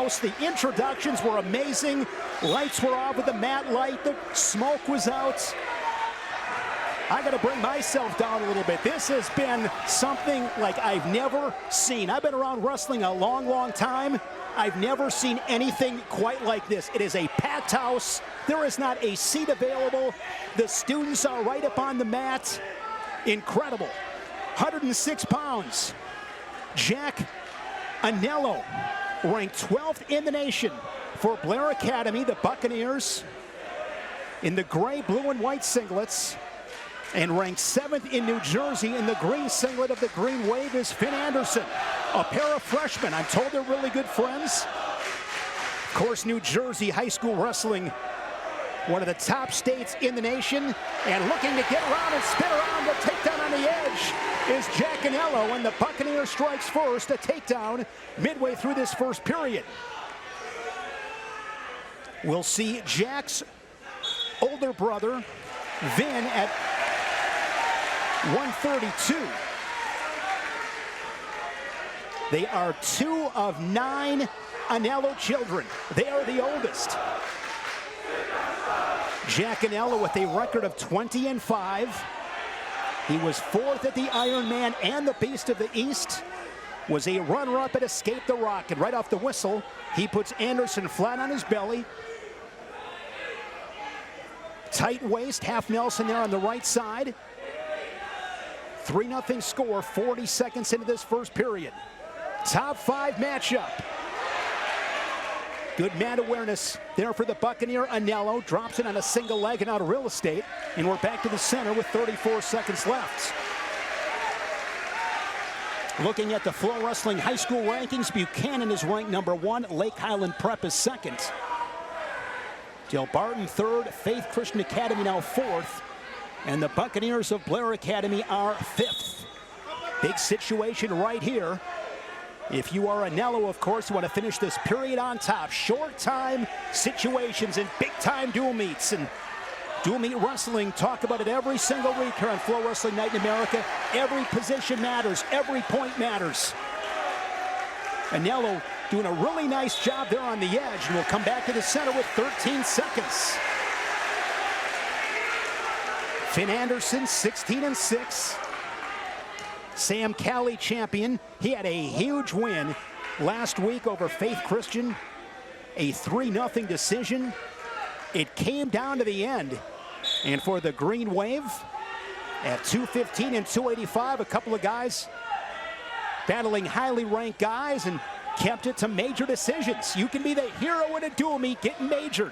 house. The introductions were amazing. Lights were off with the mat light. The smoke was out. I got to bring myself down a little bit. This has been something like I've never seen. I've been around wrestling a long, long time. I've never seen anything quite like this. It is a packed house. There is not a seat available. The students are right up on the mat. Incredible. 106 pounds. Jack Anello, ranked 12th in the nation for Blair Academy, the Buccaneers, in the gray, blue, and white singlets. And ranked 7th in New Jersey in the green singlet of the Green Wave is Finn Andersen, a pair of freshmen. I'm told they're really good friends. Of course, New Jersey high school wrestling, one of the top states in the nation. And looking to get around and spin around, the takedown on the edge is Jack Anello, and the Buccaneer strikes first, a takedown midway through this first period. We'll see Jack's older brother, Vin, at 132. They are 2 of 9 Anello children. They are the oldest. Jack Anello with a record of 20-5. He was 4th at the Ironman and the Beast of the East. Was a runner-up at Escape the Rock, and right off the whistle, he puts Andersen flat on his belly. Tight waist, half Nelson there on the right side. 3-0 score, 40 seconds into this first period. Top 5 matchup. Good mat awareness there for the Buccaneer. Anello drops it on a single leg and out of real estate. And we're back to the center with 34 seconds left. Looking at the FloWrestling high school rankings, Buchanan is ranked number 1. Lake Highland Prep is 2nd. Delbarton 3rd. Faith Christian Academy now 4th. And the Buccaneers of Blair Academy are 5th. Big situation right here. If you are Anello, of course, you want to finish this period on top. Short time situations and big time dual meets. And dual meet wrestling, talk about it every single week here on FloWrestling Night in America. Every position matters. Every point matters. Anello doing a really nice job there on the edge. And we'll come back to the center with 13 seconds. Finn Andersen, 16-6. Sam Cael champion. He had a huge win last week over Faith Christian. A 3-0 decision. It came down to the end. And for the Green Wave, at 215 and 285, a couple of guys battling highly ranked guys and kept it to major decisions. You can be the hero in a dual meet getting majored.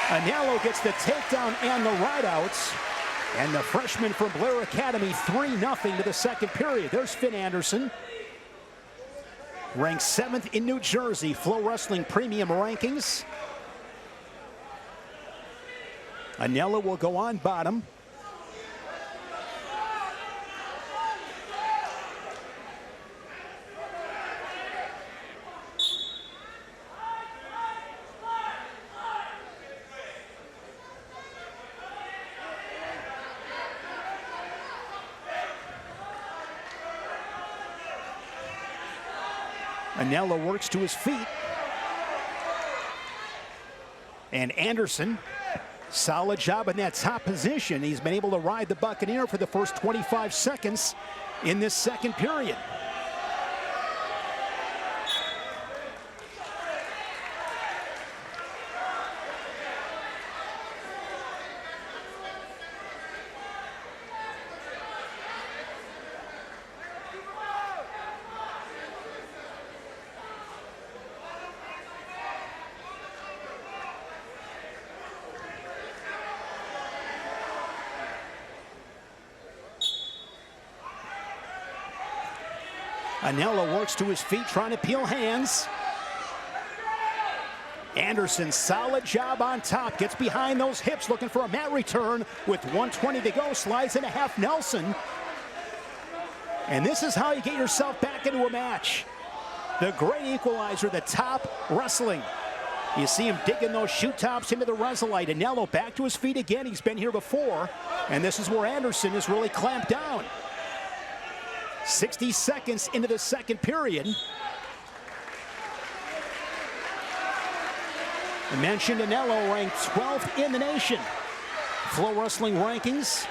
Anello gets the takedown and the rideouts. And the freshman from Blair Academy, 3-0 to the second period. There's Finn Andersen. Ranked 7th in New Jersey, FloWrestling Premium Rankings. Anello will go on bottom. Anello works to his feet. And Andersen, solid job in that top position. He's been able to ride the Buccaneer for the first 25 seconds in this second period. Anello works to his feet, trying to peel hands. Andersen, solid job on top, gets behind those hips, looking for a mat return with 120 to go, slides into half Nelson. And this is how you get yourself back into a match. The great equalizer, the top wrestling. You see him digging those shoe tops into the Resolite. Anello back to his feet again. He's been here before. And this is where Andersen is really clamped down. 60 seconds into the second period. I mentioned Anello ranked 12th in the nation. FloWrestling rankings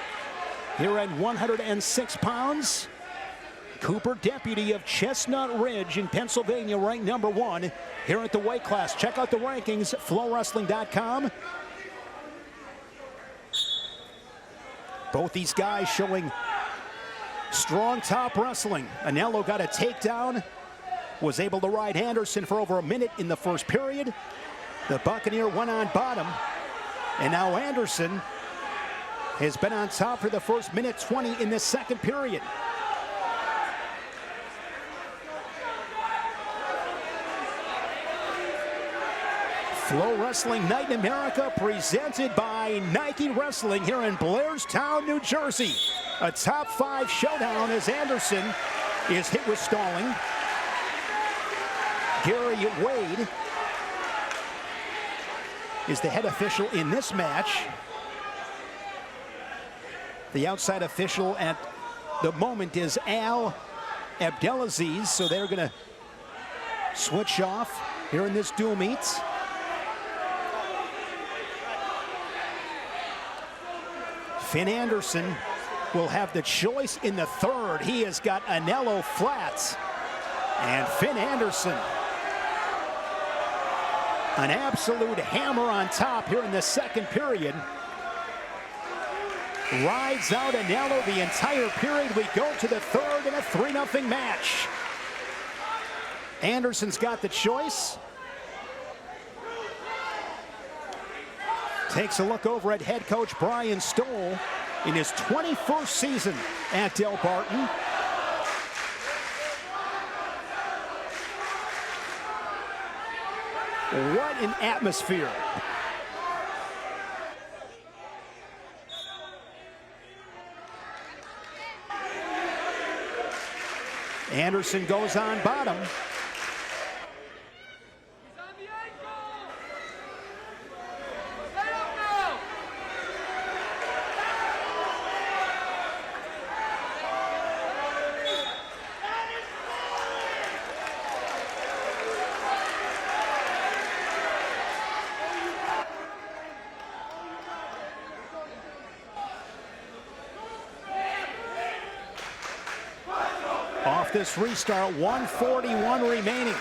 here at 106 pounds. Cooper, deputy of Chestnut Ridge in Pennsylvania, ranked number 1 here at the weight class. Check out the rankings, FloWrestling.com. Both these guys showing strong top wrestling. Anello got a takedown, was able to ride Andersen for over a minute in the first period. The Buccaneer went on bottom, and now Andersen has been on top for the first minute 20 in the second period. FloWrestling Night in America, presented by Nike Wrestling here in Blairstown, New Jersey. A top 5 showdown as Andersen is hit with stalling. Gary Wade is the head official in this match. The outside official at the moment is Al Abdelaziz, so they're going to switch off here in this dual meet. Finn Andersen will have the choice in the third. He has got Anello flats. And Finn Andersen, an absolute hammer on top here in the second period. Rides out Anello the entire period. We go to the third in a 3-0 match. Andersen's got the choice. Takes a look over at head coach Brian Stoll in his 21st season at Delbarton. What an atmosphere. Andersen goes on bottom. Off this restart, 141 remaining.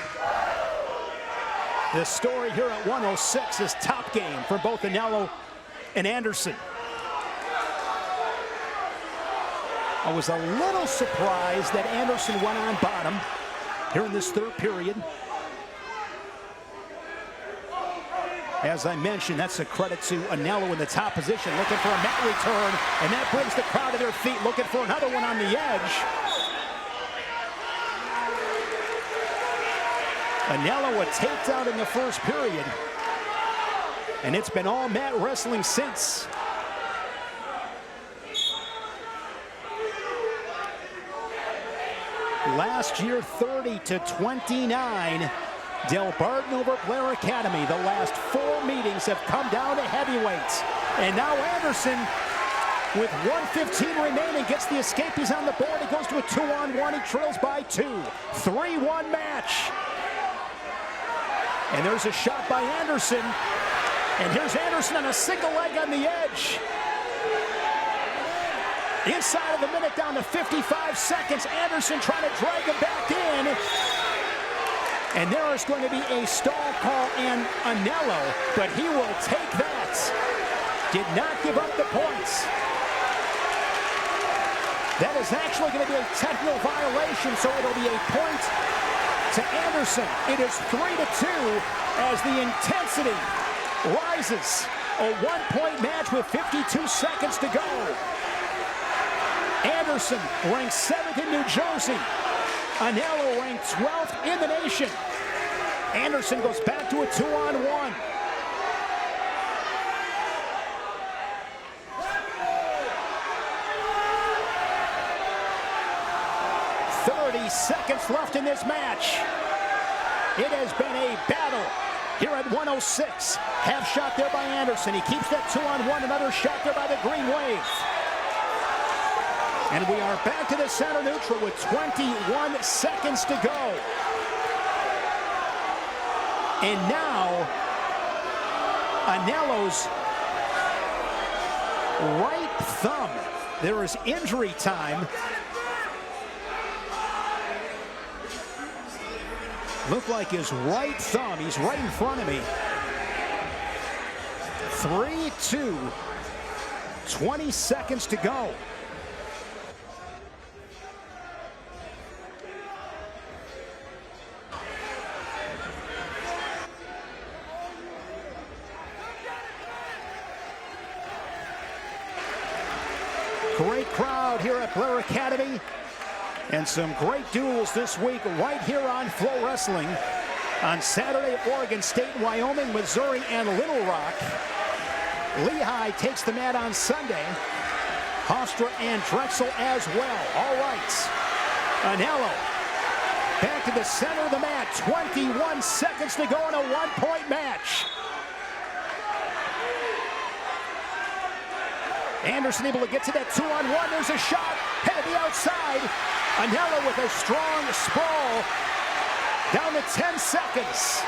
The story here at 106 is top game for both Anello and Andersen. I was a little surprised that Andersen went on bottom here in this third period. As I mentioned, that's a credit to Anello in the top position, looking for a mat return, and that brings the crowd to their feet, looking for another one on the edge. Anello a takedown in the first period, and it's been all mat wrestling since. Last year, 30-29, Delbarton over Blair Academy. The last 4 meetings have come down to heavyweights, and now Andersen, with 1:15 remaining, gets the escape. He's on the board. He goes to a 2-on-1. He trails by 2. 3-1 match. And there's a shot by Andersen. And here's Andersen on a single leg on the edge. Inside of the minute, down to 55 seconds. Andersen trying to drag him back in. And there is going to be a stall call on Anello, but he will take that. Did not give up the points. That is actually going to be a technical violation, so it'll be a point to Andersen. It is 3-2 as the intensity rises. A 1-point match with 52 seconds to go. Andersen ranked 7th in New Jersey. Anello ranked 12th in the nation. Andersen goes back to a 2-on-1. Seconds left in this match. It has been a battle here at 106. Half shot there by Andersen. He keeps that 2-on-1. Another shot there by the Green Wave. And we are back to the center neutral with 21 seconds to go. And now Anello's right thumb. There is injury time. Looked like his right thumb. He's right in front of me. 3-2. 20 seconds to go. Great crowd here at Blair Academy, and some great duels this week right here on FloWrestling. On Saturday, Oregon State, Wyoming, Missouri, and Little Rock. Lehigh takes the mat on Sunday. Hofstra and Drexel as well. All right. Anello back to the center of the mat. 21 seconds to go in a one-point match. Andersen able to get to that 2-on-1. There's a shot. Head to the outside. Anello with a strong sprawl. Down to 10 seconds.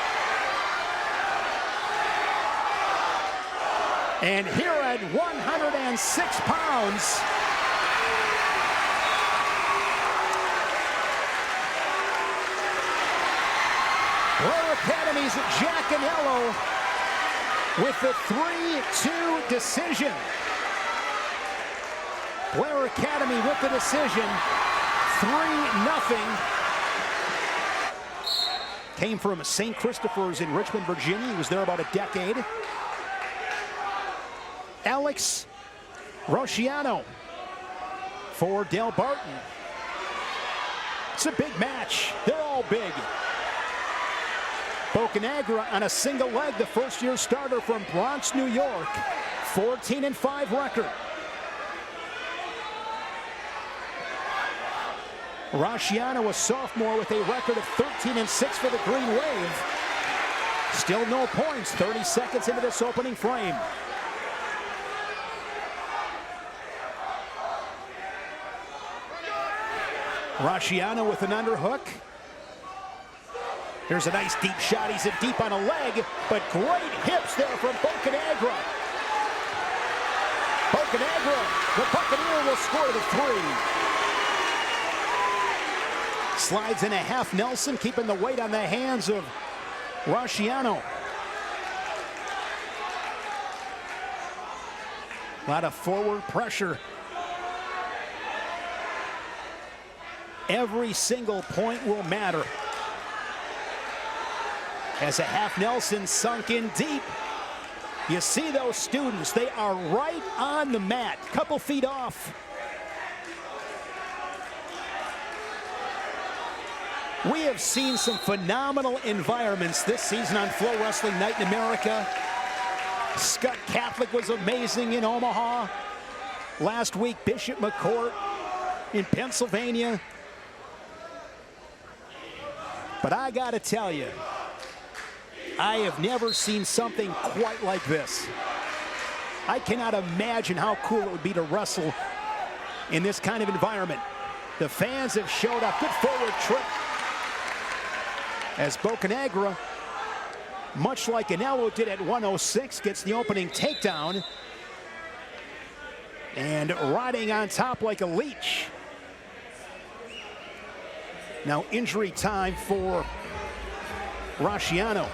And here at 106 pounds, Blair Academy's Jack Anello with the 3-2 decision. Blair Academy with the decision, 3-0. Came from St. Christopher's in Richmond, Virginia. He was there about a decade. Alex Rosciano for Delbarton. It's a big match. They're all big. Bocanegra on a single leg, the first-year starter from Bronx, New York. 14-5 record. Rosciano, a sophomore with a record of 13-6 for the Green Wave. Still no points, 30 seconds into this opening frame. Rosciano with an underhook. Here's a nice deep shot. He's in deep on a leg, but great hips there from Bocanegra. Bocanegra, the Buccaneer will score the 3. Slides in a half Nelson, keeping the weight on the hands of Rosciano. A lot of forward pressure. Every single point will matter. As a half Nelson sunk in deep. You see those students, they are right on the mat, couple feet off. We have seen some phenomenal environments this season on FloWrestling Night in America. Scott Catholic was amazing in Omaha. Last week, Bishop McCourt in Pennsylvania. But I gotta tell you, I have never seen something quite like this. I cannot imagine how cool it would be to wrestle in this kind of environment. The fans have showed up. Good forward trip. As Bocanegra, much like Anello did at 106, gets the opening takedown. And riding on top like a leech. Now injury time for Rosciano.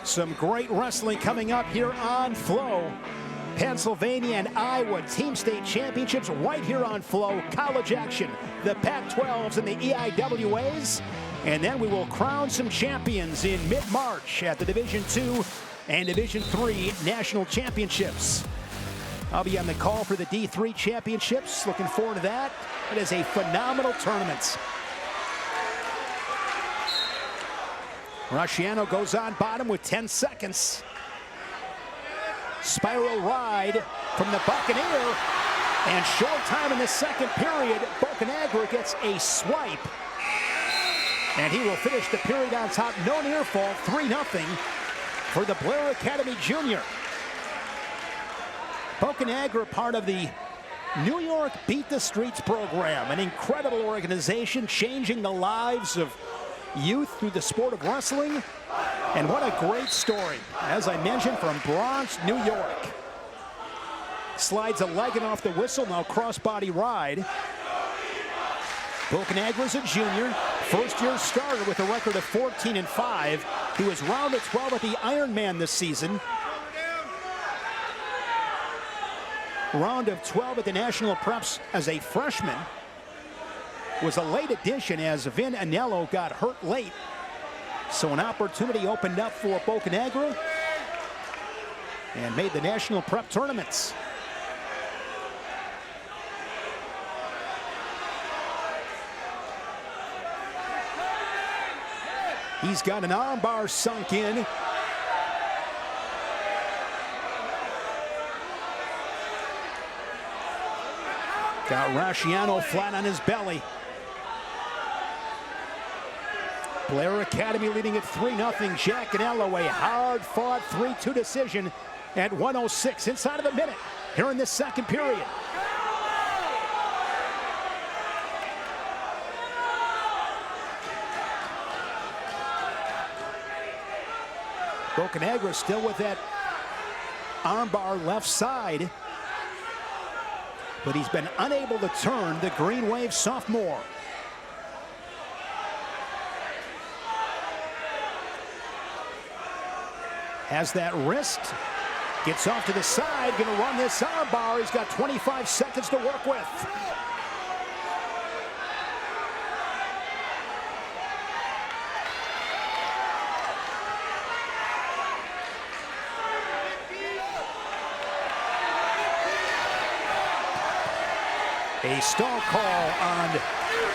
Some great wrestling coming up here on Flow. Pennsylvania and Iowa Team State Championships right here on Flow. College action, the Pac-12s and the EIWAs. And then we will crown some champions in mid-March at the Division II and Division III National Championships. I'll be on the call for the D3 Championships. Looking forward to that. It is a phenomenal tournament. Rosciano goes on bottom with 10 seconds. Spiral ride from the Buccaneer. And short time in the second period, Bocanegra gets a swipe. And he will finish the period on top. No near fall, 3-0 for the Blair Academy Junior. Bocanegra, part of the New York Beat the Streets program, an incredible organization changing the lives of youth through the sport of wrestling. And what a great story, as I mentioned, from Bronx, New York. Slides a leg in off the whistle, now crossbody ride. Bocanegra's a junior, first-year starter with a record of 14-5. He was round of 12 at the Ironman this season. Round of 12 at the National Preps as a freshman. Was a late addition as Anello got hurt late. So an opportunity opened up for Bocanegra and made the National Prep tournaments. He's got an armbar sunk in. Got Rosciano flat on his belly. Blair Academy leading at 3-0. Jack Anello, a hard-fought 3-2 decision at 1:06, inside of a minute here in this second period. Bocanegra still with that armbar left side, but he's been unable to turn the Green Wave sophomore. Has that wrist, gets off to the side, gonna run this armbar. He's got 25 seconds to work with. A stall call on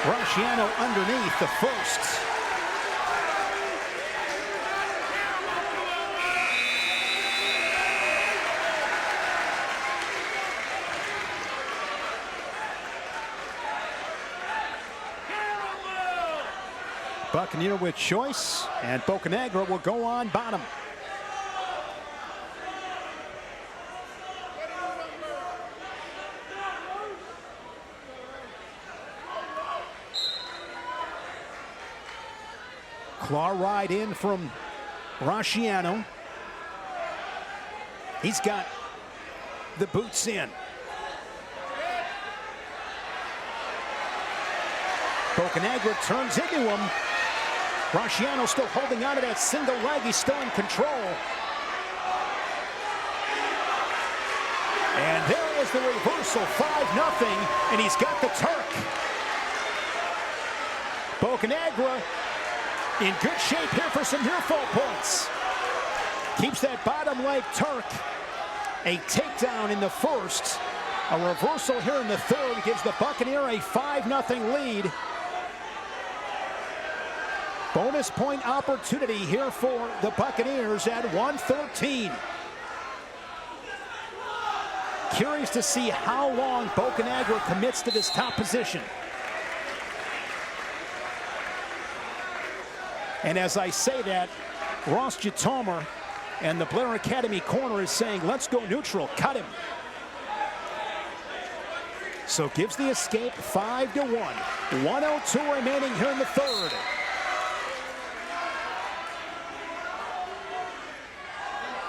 Rosciano underneath the first. Buccaneer with choice, and Bocanegra will go on bottom. Claw ride in from Rosciano. He's got the boots in. Bocanegra turns into him. Rosciano still holding on to that single leg. He's still in control. And there is the reversal, 5-0, and he's got the Turk. Bocanegra in good shape here for some near fall points. Keeps that bottom leg Turk. A takedown in the first. A reversal here in the third gives the Buccaneer a 5-0 lead. Bonus point opportunity here for the Buccaneers at 1:13. Curious to see how long Bocanegra commits to this top position. And as I say that, Ross Jatomer and the Blair Academy corner is saying, let's go neutral, cut him. So gives the escape 5-1. 1:02 remaining here in the third.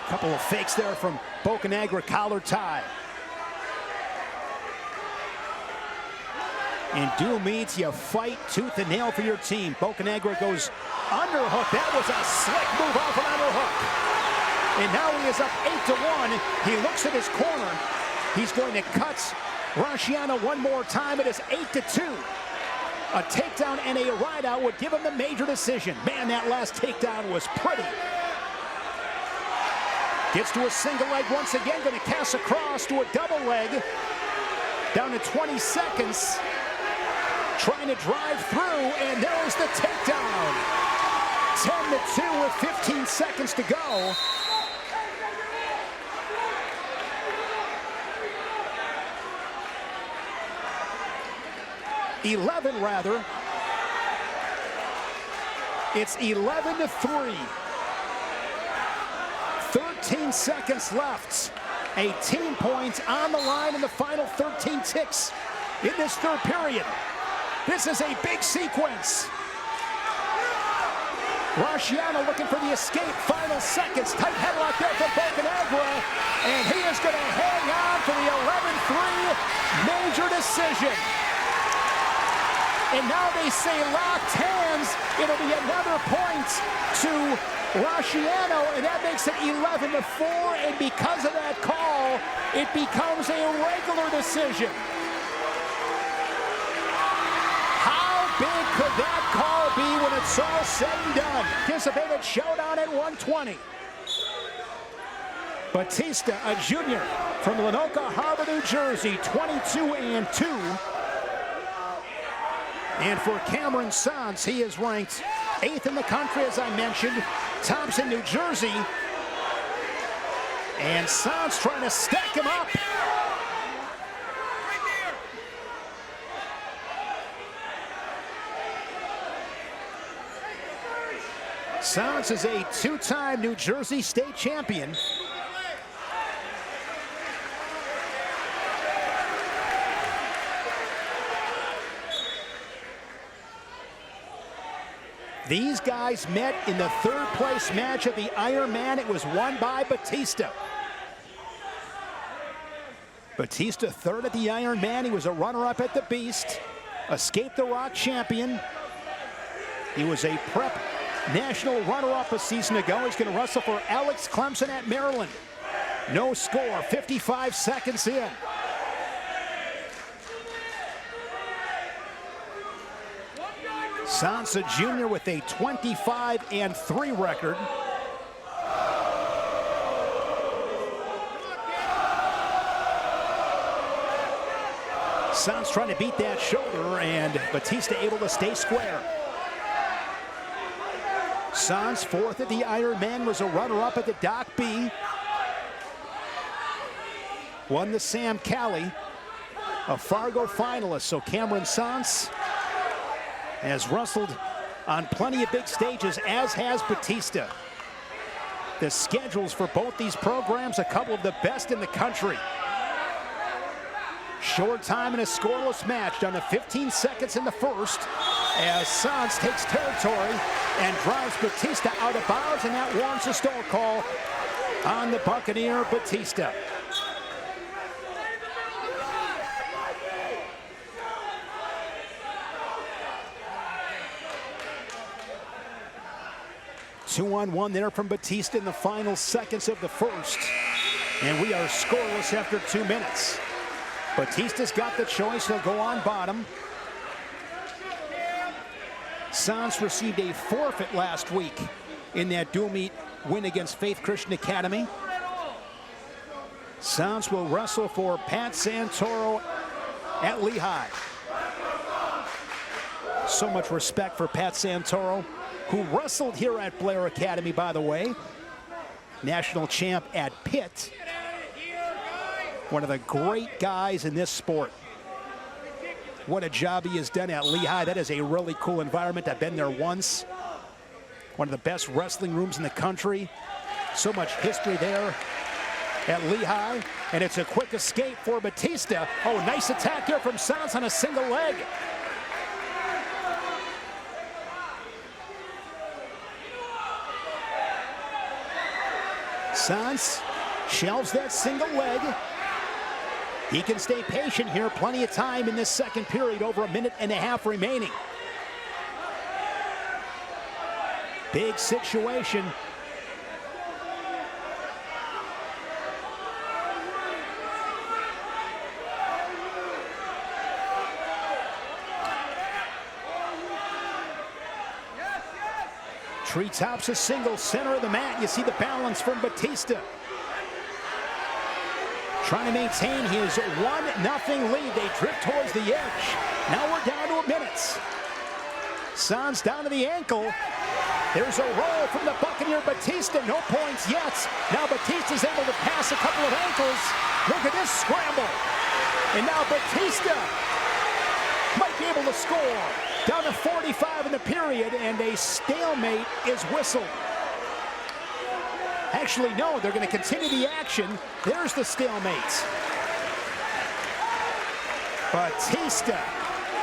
Couple of fakes there from Bocanegra, collar tie. In dual meets, you fight tooth and nail for your team. Bocanegra goes underhook. That was a slick move off an underhook. And now he is up 8-1. He looks at his corner. He's going to cut Rosciano one more time. It is 8-2. A takedown and a ride out would give him the major decision. Man, that last takedown was pretty. Gets to a single leg once again, going to cast across to a double leg. Down to 20 seconds. Trying to drive through, and there's the takedown. 10-2 with 15 seconds to go. It's 11-3. 13 seconds left. 18 points on the line in the final 13 ticks in this third period. This is a big sequence. Rosciano looking for the escape. Final seconds. Tight headlock there from Bocanegra. And he is going to hang on for the 11-3 major decision. And now they say locked hands. It'll be another point to Rosciano, and that makes it 11-4. And because of that call, it becomes a regular decision. Big could that call be when it's all said and done? Anticipated showdown at 120. Batista, a junior from Lenoka Harbor, New Jersey, 22-2. And for Cameron Sontz, he is ranked 8th in the country, as I mentioned. Thompson, New Jersey. And Sontz trying to stack him up. Sontz is a two-time New Jersey state champion. These guys met in the third place match of the Ironman. It was won by Batista. Batista third at the Ironman. He was a runner-up at the Beast. Escaped the Rock champion. He was a prep national runner-up a season ago. He's going to wrestle for Alex Clemson at Maryland. No score, 55 seconds in. Sontz, a junior with a 25-3 record. Sontz trying to beat that shoulder, and Batista able to stay square. Sontz, fourth at the Ironman, was a runner-up at the Doc B. Won the Sam Cali, a Fargo finalist. So Cameron Sontz has wrestled on plenty of big stages, as has Batista. The schedules for both these programs, a couple of the best in the country. Short time in a scoreless match, down to 15 seconds in the first, as Sontz takes territory and drives Batista out of bounds, and that warrants a stall call on the Buccaneer Batista. Two-on-one there from Batista in the final seconds of the first, and we are scoreless after 2 minutes. Batista's got the choice. He'll go on bottom. Sontz received a forfeit last week in that dual meet win against Faith Christian Academy. Sontz will wrestle for Pat Santoro at Lehigh. So much respect for Pat Santoro, who wrestled here at Blair Academy, by the way. National champ at Pitt. One of the great guys in this sport. What a job he has done at Lehigh. That is a really cool environment. I've been there once. One of the best wrestling rooms in the country. So much history there at Lehigh. And it's a quick escape for Batista. Oh, nice attack here from Sontz on a single leg. Sontz shelves that single leg. He can stay patient here. Plenty of time in this second period, over 1.5 minutes remaining. Big situation. Treetops a single, center of the mat. You see the balance from Batista. Trying to maintain his 1-0 lead. They drift towards the edge. Now we're down to 1 minute. Sontz down to the ankle. There's a roll from the Buccaneer Batista. No points yet. Now Batista's able to pass a couple of ankles. Look at this scramble. And now Batista might be able to score. Down to 45 in the period, and a stalemate is whistled. Actually, no, they're going to continue the action. There's the stalemate. Batista,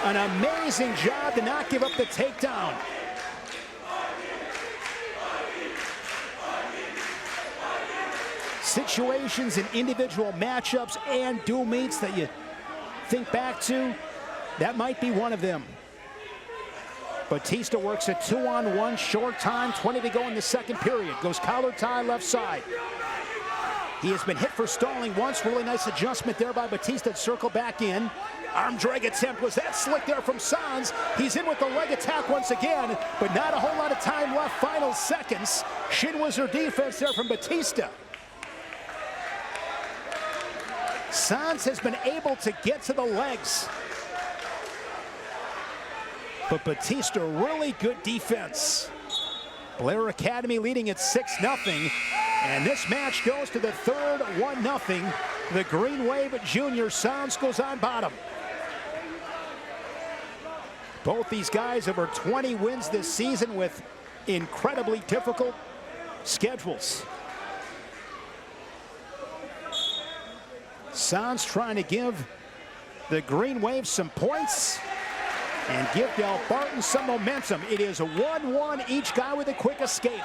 an amazing job to not give up the takedown. Situations in individual matchups and dual meets that you think back to, that might be one of them. Batista works a 2-on-1, short time, 20 to go in the second period. Goes collar tie left side. He has been hit for stalling once. Really nice adjustment there by Batista to circle back in. Arm drag attempt. Was that slick there from Sontz? He's in with the leg attack once again, but not a whole lot of time left. Final seconds. Shin wizard defense there from Batista. Sontz has been able to get to the legs, but Batista, really good defense. Blair Academy leading at 6-0, and this match goes to the third 1-0. The Green Wave Junior. Sontz goes on bottom. Both these guys over 20 wins this season with incredibly difficult schedules. Sontz trying to give the Green Wave some points and give Delbarton some momentum. It is a 1-1, each guy with a quick escape.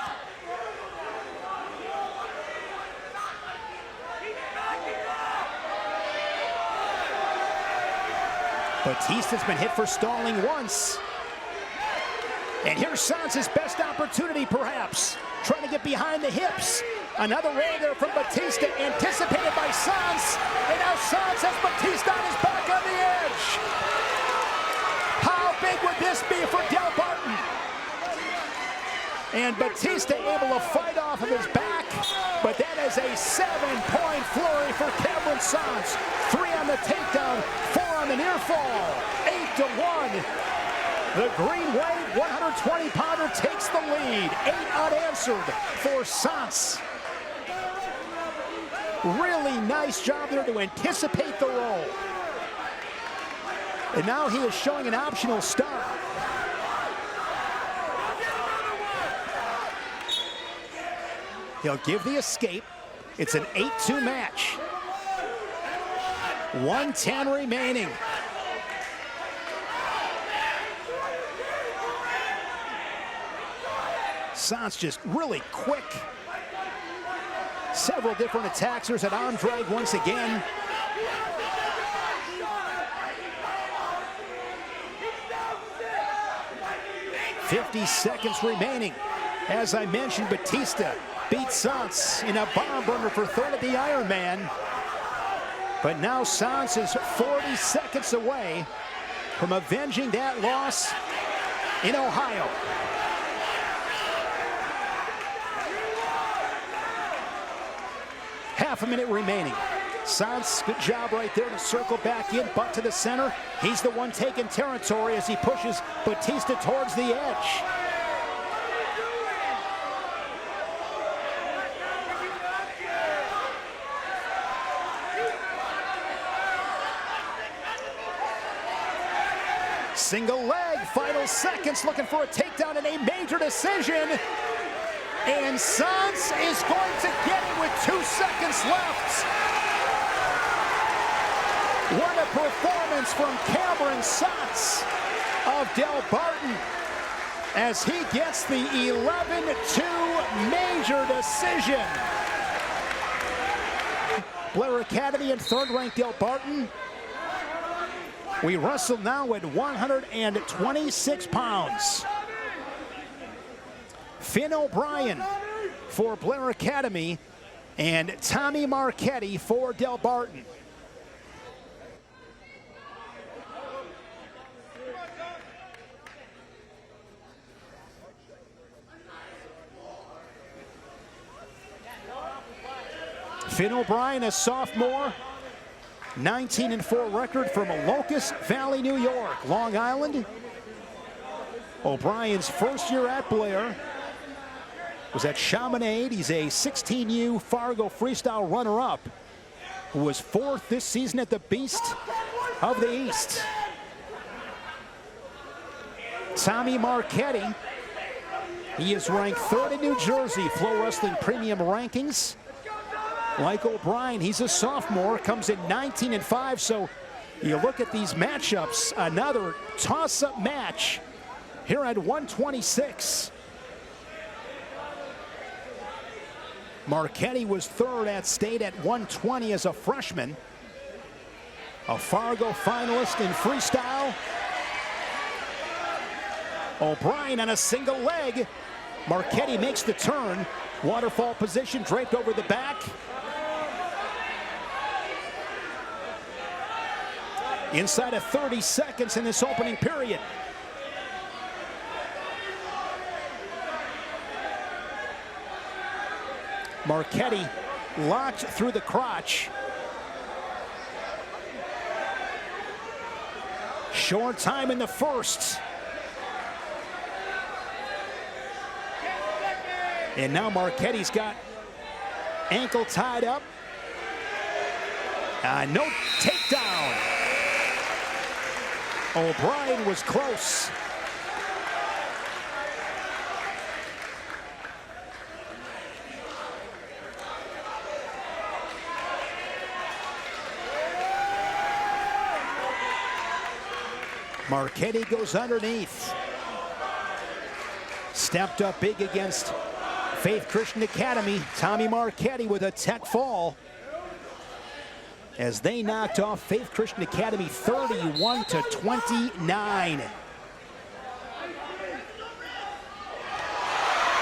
Batista's been hit for stalling once. And here's Sontz's best opportunity, perhaps. Trying to get behind the hips. Another roll there from Batista, anticipated by Sontz. And now Sontz has Batista on his back on the edge. How big would this be for Delbarton? And Batista able to fight off of his back, but that is a 7-point flurry for Cameron Sontz. 3 on the takedown, 4 on the near fall, 8-1. The Green Wave 120-pounder takes the lead. 8 unanswered for Sontz. Really nice job there to anticipate the roll. And now he is showing an optional start. He'll give the escape. It's an 8-2 match. 1:10 remaining. Sontz just really quick. Several different attacks. There's an arm drag once again. .50 seconds remaining. As I mentioned, Batista beat Sontz in a bomb burner for third at the Ironman. But now Sontz is 40 seconds away from avenging that loss in Ohio. Half a minute remaining. Sontz, good job right there to circle back in, butt to the center. He's the one taking territory as he pushes Batista towards the edge. Single leg, final seconds, looking for a takedown and a major decision. And Sontz is going to get it with 2 seconds left. What a performance from Cameron Sontz of Delbarton as he gets the 11-2 major decision. Blair Academy and third-ranked Delbarton. We wrestle now at 126 pounds. Finn O'Brien for Blair Academy and Tommy Marchetti for Delbarton. Finn O'Brien, a sophomore, 19-4 record from Locust Valley, New York, Long Island. O'Brien's first year at Blair was at Chamonix. He's a 16U Fargo freestyle runner-up who was 4th this season at the Beast of the East. Tommy Marchetti He is ranked 3rd in New Jersey, FloWrestling Premium Rankings. Like O'Brien, he's a sophomore, comes in 19-5, so you look at these matchups, another toss-up match here at 126. Marchetti was 3rd at state at 120 as a freshman. A Fargo finalist in freestyle. O'Brien on a single leg. Marchetti makes the turn. Waterfall position draped over the back. Inside of 30 seconds in this opening period. Marchetti locked through the crotch. Short time in the first. And now Marchetti's got ankle tied up. No takedown. O'Brien was close. Marchetti goes underneath. Stepped up big against Faith Christian Academy. Tommy Marchetti with a tech fall as they knocked off Faith Christian Academy 31-29.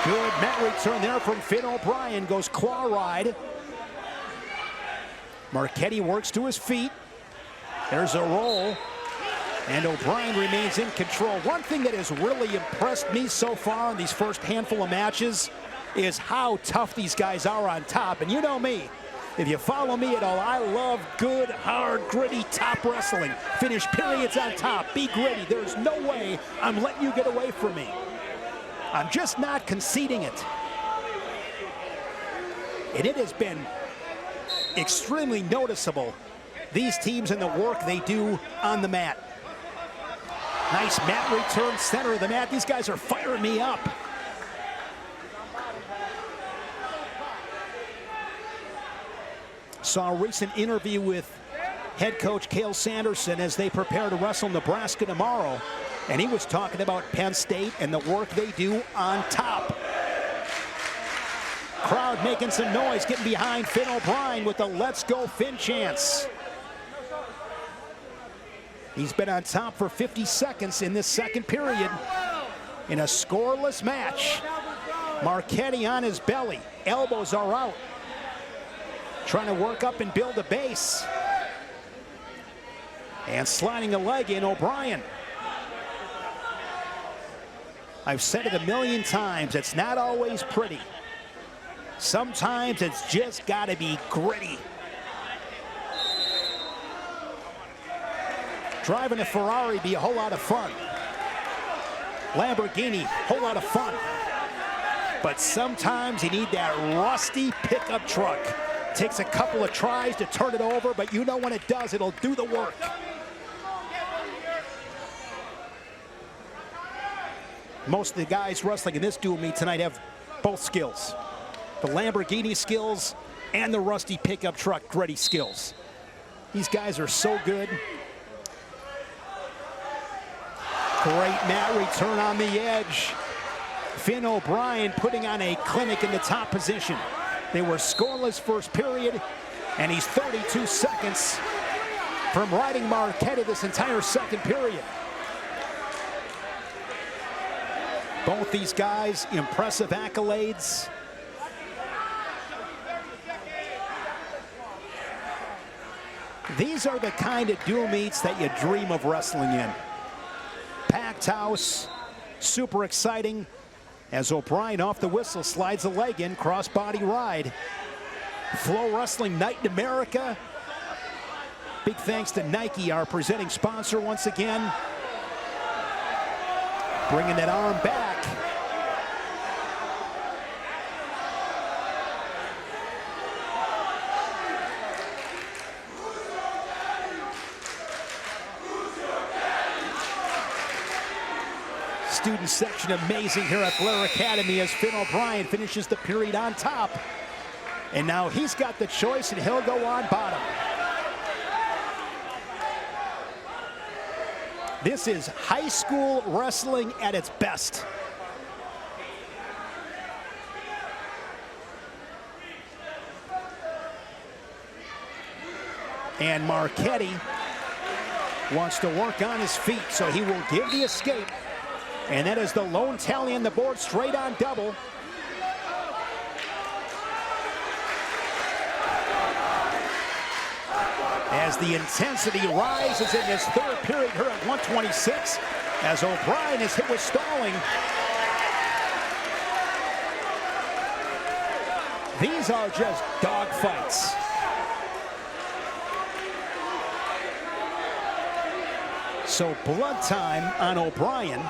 Good mat return there from Finn O'Brien. Goes claw ride. Marchetti works to his feet. There's a roll. And O'Brien remains in control. One thing that has really impressed me so far in these first handful of matches is how tough these guys are on top. And you know me, if you follow me at all, I love good, hard, gritty top wrestling. Finish periods on top, be gritty. There's no way I'm letting you get away from me. I'm just not conceding it. And it has been extremely noticeable, these teams and the work they do on the mat. Nice mat return, center of the mat. These guys are firing me up. Saw a recent interview with head coach Cael Sanderson as they prepare to wrestle Nebraska tomorrow. And he was talking about Penn State and the work they do on top. Crowd making some noise, getting behind Finn O'Brien with the Let's Go Finn chants. He's been on top for 50 seconds in this second period in a scoreless match. Marchetti on his belly. Elbows are out. Trying to work up and build a base. And sliding a leg in, O'Brien. I've said it a million times, it's not always pretty. Sometimes it's just gotta be gritty. Driving a Ferrari be a whole lot of fun. Lamborghini, whole lot of fun. But sometimes you need that rusty pickup truck. Takes a couple of tries to turn it over, but you know when it does, it'll do the work. Most of the guys wrestling in this dual meet tonight have both skills. The Lamborghini skills and the rusty pickup truck gritty skills. These guys are so good. Great mat return on the edge. Finn O'Brien putting on a clinic in the top position. They were scoreless first period, and he's 32 seconds from riding Marchetti this entire second period. Both these guys, impressive accolades. These are the kind of dual meets that you dream of wrestling in. Packed house, super exciting. As O'Brien off the whistle slides a leg in, crossbody ride. FloWrestling Night in America. Big thanks to Nike, our presenting sponsor once again. Bringing that arm back. student section amazing here at Blair Academy as Finn O'Brien finishes the period on top. And now he's got the choice, and he'll go on bottom. This is high school wrestling at its best. And Marchetti wants to work on his feet, so he will give the escape. And that is the lone tally on the board, straight on double. As the intensity rises in this third period here at 126, as O'Brien is hit with stalling. These are just dogfights. So blood time on O'Brien.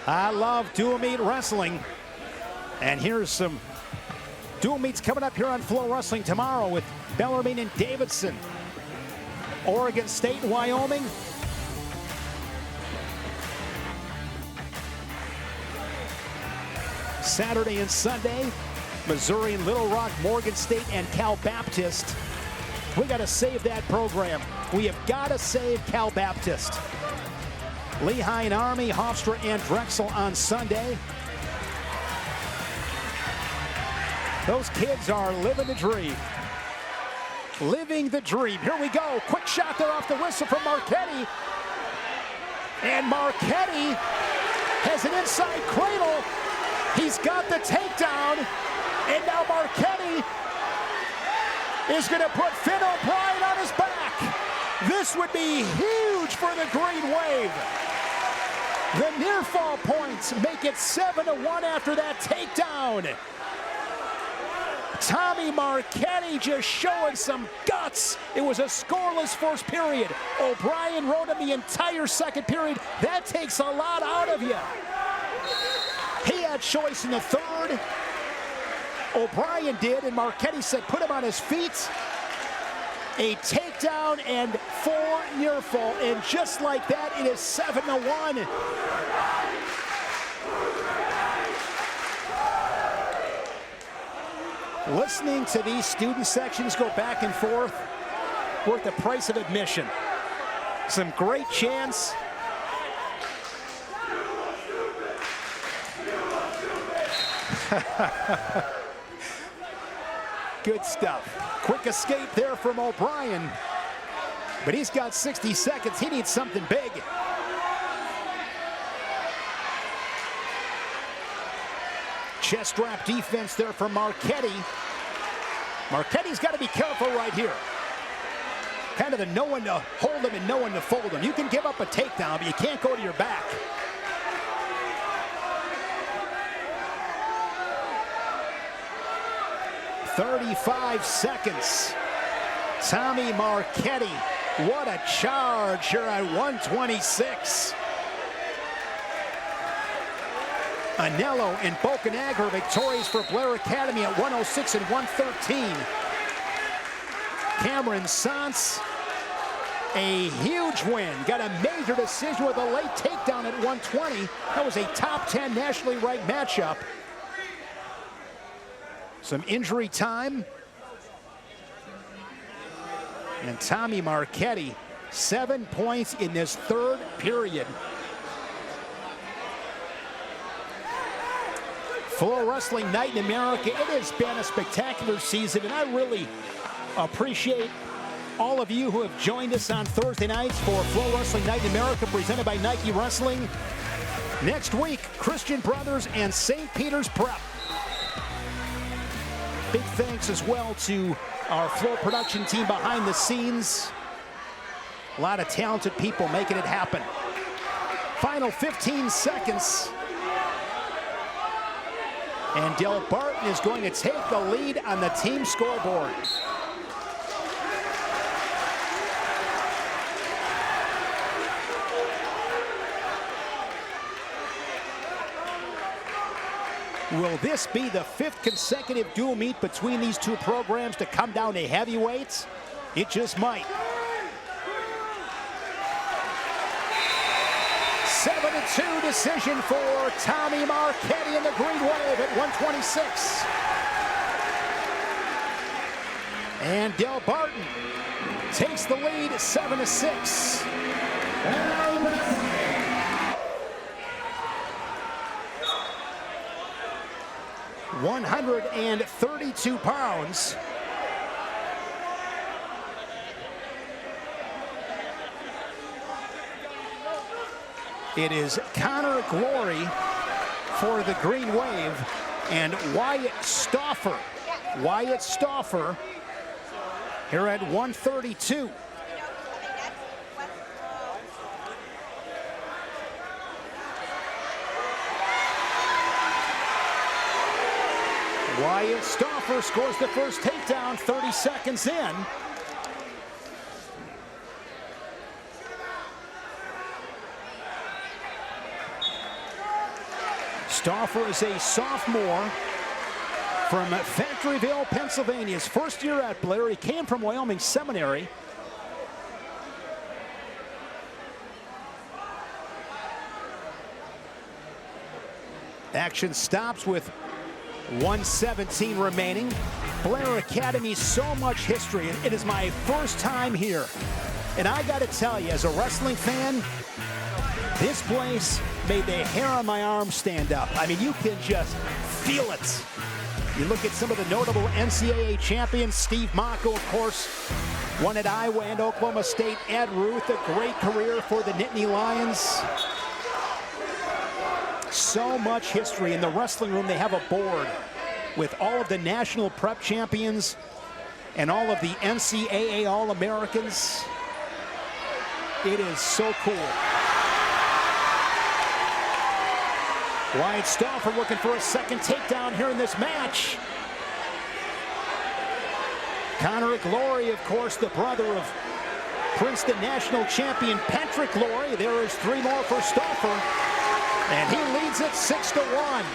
I love dual meet wrestling. And here's some dual meets coming up here on FloWrestling tomorrow with Bellarmine and Davidson. Oregon State, Wyoming. Saturday and Sunday, Missouri and Little Rock, Morgan State, and Cal Baptist. We got to save that program. We have got to save Cal Baptist. Lehigh and Army, Hofstra and Drexel on Sunday. Those kids are living the dream. Living the dream. Here we go. Quick shot there off the whistle from Marchetti. And Marchetti has an inside cradle. He's got the takedown. And now Marchetti is going to put Finn O'Brien on his back. This would be huge for the Green Wave. The near fall points make it 7-1 after that takedown. Tommy Marchetti just showing some guts. It was a scoreless first period. O'Brien rode him the entire second period. That takes a lot out of you. He had choice in the third. O'Brien did, and Marchetti said put him on his feet. A takedown and 4 near fall, and just like that, it is 7-1. Listening to these student sections go back and forth, worth the price of admission. Some great chants. Good stuff. Quick escape there from O'Brien. But he's got 60 seconds. He needs something big. Chest strap defense there for Marchetti. Marchetti's got to be careful right here. Kind of the no one to hold him and no one to fold him. You can give up a takedown, but you can't go to your back. "35 seconds. Tommy Marchetti, what a charge here at 126. Anello and Bocanegra victorious for Blair Academy at 106 and 113. Cameron Sontz, a huge win. Got a major decision with a late takedown at 120. That was a top 10 nationally ranked matchup. Some injury time. And Tommy Marchetti, 7 points in this third period. FloWrestling Night in America, it has been a spectacular season, and I really appreciate all of you who have joined us on Thursday nights for FloWrestling Night in America, presented by Nike Wrestling. Next week, Christian Brothers and St. Peter's Prep. Big thanks as well to our Flow production team behind the scenes. A lot of talented people making it happen. Final 15 seconds. And Delbarton is going to take the lead on the team scoreboard. Will this be the 5th consecutive dual meet between these two programs to come down to heavyweights? It just might. 7-2 decision for Tommy Marchetti in the green wave at 126. And Delbarton takes the lead 7-6. 132 pounds. It is Conor Glory for the green wave and Wyatt Stauffer. Wyatt Stauffer here at 132. Wyatt Stauffer scores the first takedown 30 seconds in. Stauffer is a sophomore from Factoryville, Pennsylvania. His first year at Blair. He came from Wyoming Seminary. Action stops with 1:17 remaining. Blair Academy, so much history. It is my first time here. And I got to tell you, as a wrestling fan, this place made the hair on my arm stand up. I mean, you can just feel it. You look at some of the notable NCAA champions. Steve Mocco, of course, won at Iowa and Oklahoma State. Ed Ruth, a great career for the Nittany Lions. So much history. In the wrestling room, they have a board with all of the national prep champions and all of the NCAA All-Americans. It is so cool. Wyatt Stauffer looking for a second takedown here in this match. Conor Glory, of course, the brother of Princeton national champion Patrick Glory. There is 3 more for Stauffer, and he leads it 6-1.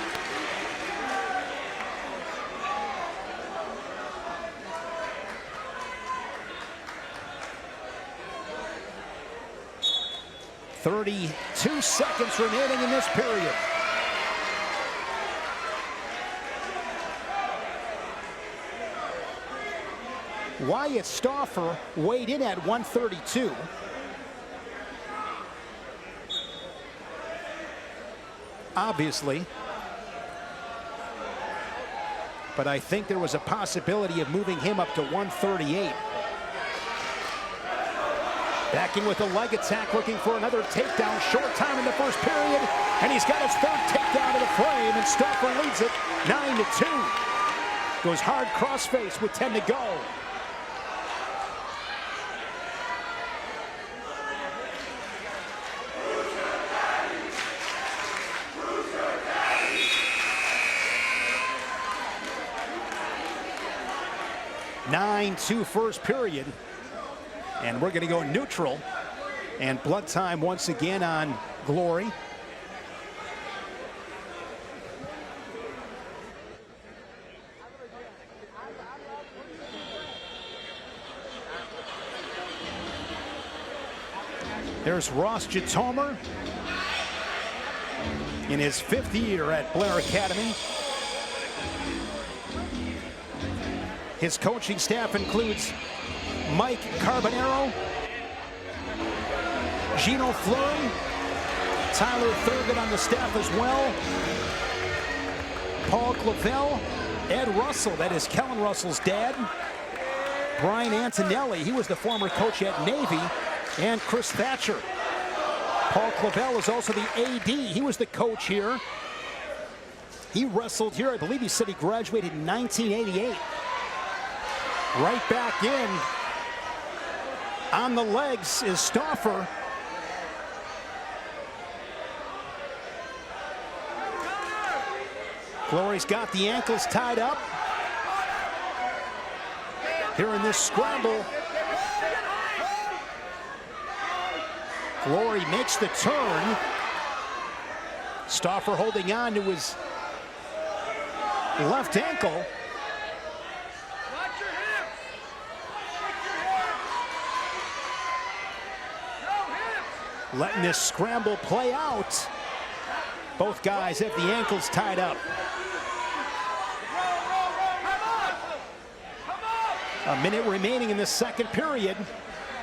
"32 seconds remaining in this period." Wyatt Stauffer weighed in at 132. Obviously. But I think there was a possibility of moving him up to 138. Backing with a leg attack, looking for another takedown. Short time in the first period, and he's got his third takedown of the frame, and Stauffer leads it 9-2. Goes hard crossface with 10 to go. "9-2 first period, and we're going to go neutral, and blood time once again on Glory. There's Rosciano in his 5th year at Blair Academy. His coaching staff includes Mike Carbonero, Gino Fleury, Tyler Thurgood on the staff as well, Paul Clavel, Ed Russell, that is Kellen Russell's dad, Brian Antonelli, he was the former coach at Navy, and Chris Thatcher. Paul Clavel is also the AD. He was the coach here. He wrestled here. I believe he said he graduated in 1988. Right back in. On the legs is Stauffer. Glory's got the ankles tied up. Here in this scramble, Glory makes the turn. Stauffer holding on to his left ankle. letting this scramble play out. Both guys have the ankles tied up. A minute remaining in the second period.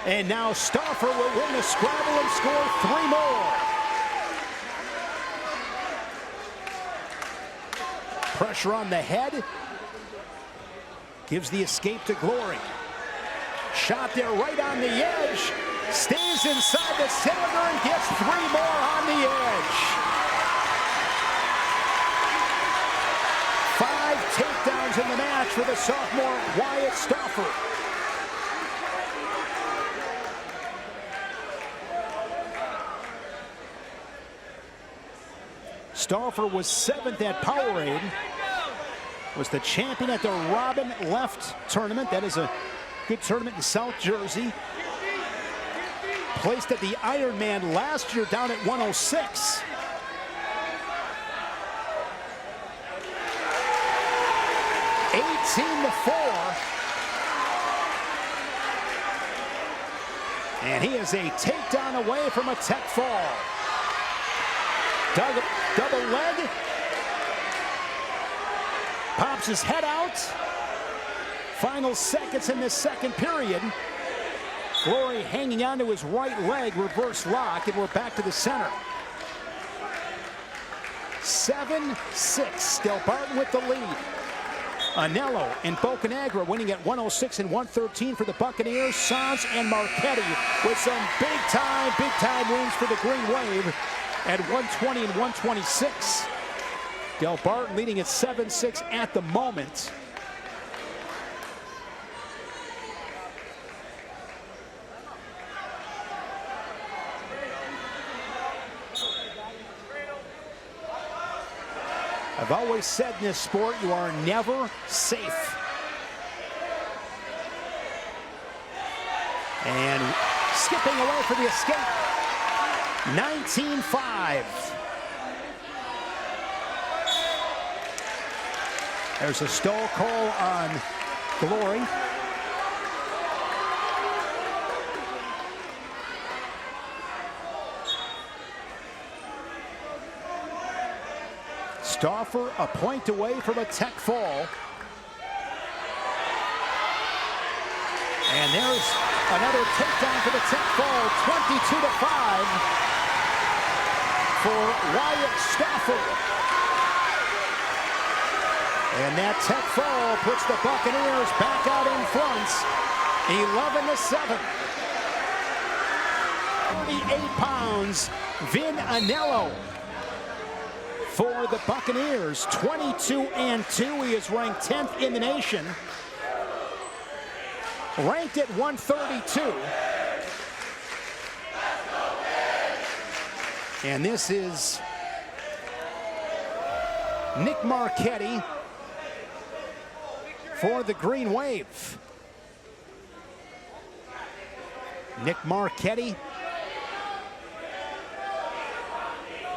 And now Stauffer will win the scramble and score 3 more. Pressure on the head. Gives the escape to Glory. Shot there right on the edge. Stays inside the cylinder and gets 3 more on the edge. 5 takedowns in the match for the sophomore Wyatt Stauffer. Stauffer was 7th at Powerade. Was the champion at the Robin Left tournament. That is a good tournament in South Jersey. Placed at the Ironman last year down at 106. And he is a takedown away from a tech fall. Double leg. Pops his head out. Final seconds in this second period. Glory hanging onto his right leg, reverse lock, and we're back to the center. 7-6, Delbarton with the lead. Anello and Bocanegra winning at 106 and 113 for the Buccaneers. Sontz and Marchetti with some big time wins for the Green Wave at 120 and 126. Delbarton leading at 7-6 at the moment. I've always said in this sport, you are never safe. And skipping away for the escape. 19-5. There's a stall call on Glory. Stauffer a point away from a tech fall. And there's another takedown for the tech fall, 22-5 for Wyatt Stauffer. And that tech fall puts the Buccaneers back out in front, 11-7. 38 pounds, Vin Anello. For the Buccaneers, 22-2. He is ranked 10th in the nation. Ranked at 132. And this is Nick Marchetti for the Green Wave. Nick Marchetti,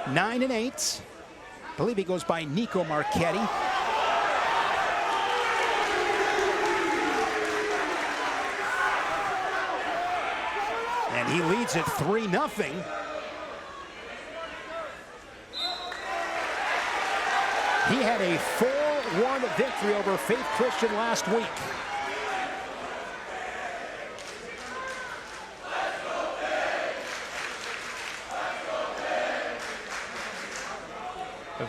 9-8. I believe he goes by Nico Marchetti. And he leads at 3-0. He had a 4-1 victory over Faith Christian last week.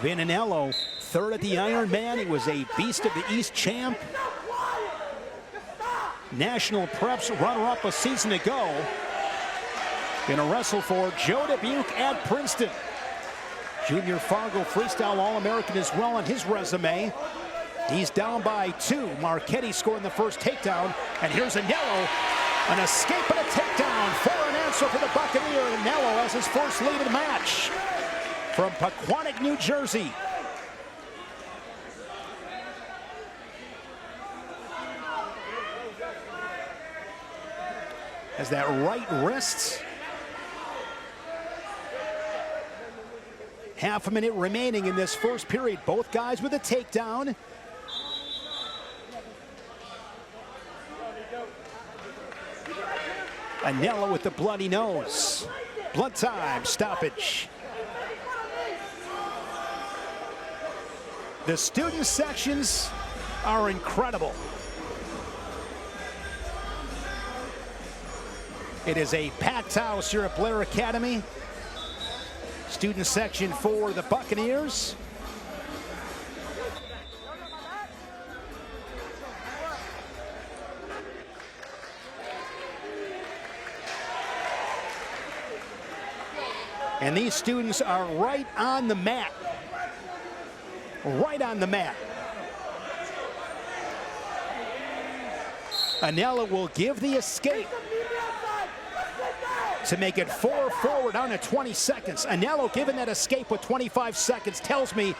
Vin Anello, 3rd at the Ironman. He was a Beast of the East champ. National Preps runner-up a season ago. Gonna wrestle for Joe Dubuque at Princeton. Junior Fargo Freestyle All-American as well on his resume. He's down by 2. Marchetti scoring the first takedown. And here's Anello. An escape and a takedown for an answer for the Buccaneer. Anello has his first lead of the match. From Pequannock, New Jersey. Has that right wrist. Half a minute remaining in this first period. Both guys with a takedown. Anello with the bloody nose. Blood time, stoppage. The student sections are incredible. It is a packed house here at Blair Academy. Student section for the Buccaneers. And these students are right on the mat. Right on the mat. Anello will give the escape to make it 4 forward down to 20 seconds. Anello giving that escape with 25 seconds tells me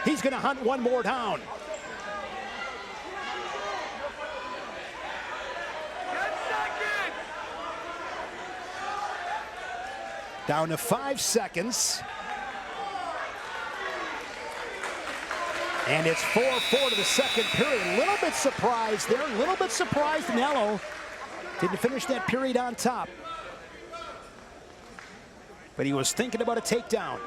he's going to hunt one more down. Down to 5 seconds. And it's 4-4 to the second period. A little bit surprised there. A little bit surprised Anello didn't finish that period on top. But he was thinking about a takedown.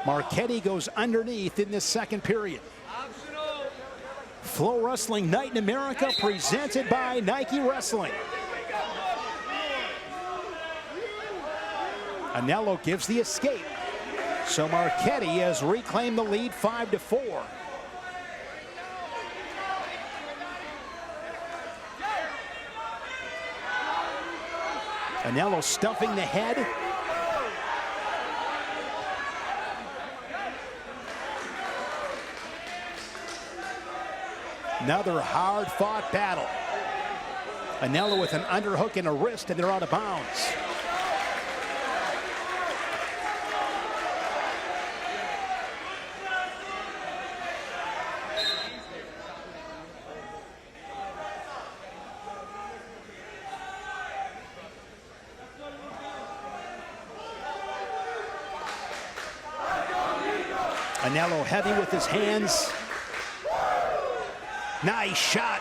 Marchetti goes underneath in this second period. FloWrestling Night in America presented by Nike Wrestling. Anello gives the escape. So Marchetti has reclaimed the lead 5-4. Anello stuffing the head. Another hard-fought battle. Anello with an underhook and a wrist, and they're out of bounds. Anello heavy with his hands. Nice shot.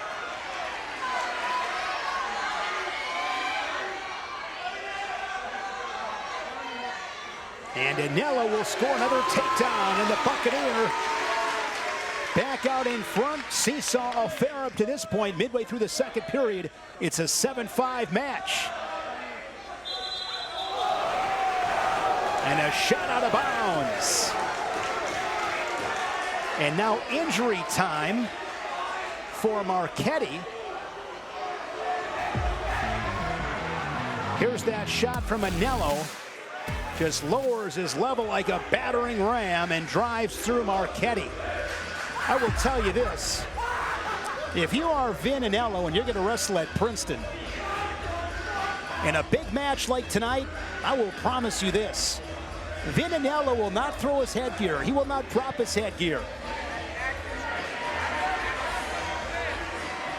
And Anello will score another takedown, and the Buccaneer back out in front. Seesaw affair up to this point, midway through the second period. It's a 7-5 match. And a shot out of bounds. And now injury time for Marchetti. Here's that shot from Anello. Just lowers his level like a battering ram and drives through Marchetti. I will tell you this. If you are Vin Anello and you're going to wrestle at Princeton, in a big match like tonight, I will promise you this. Vin Anello will not throw his headgear. He will not drop his headgear.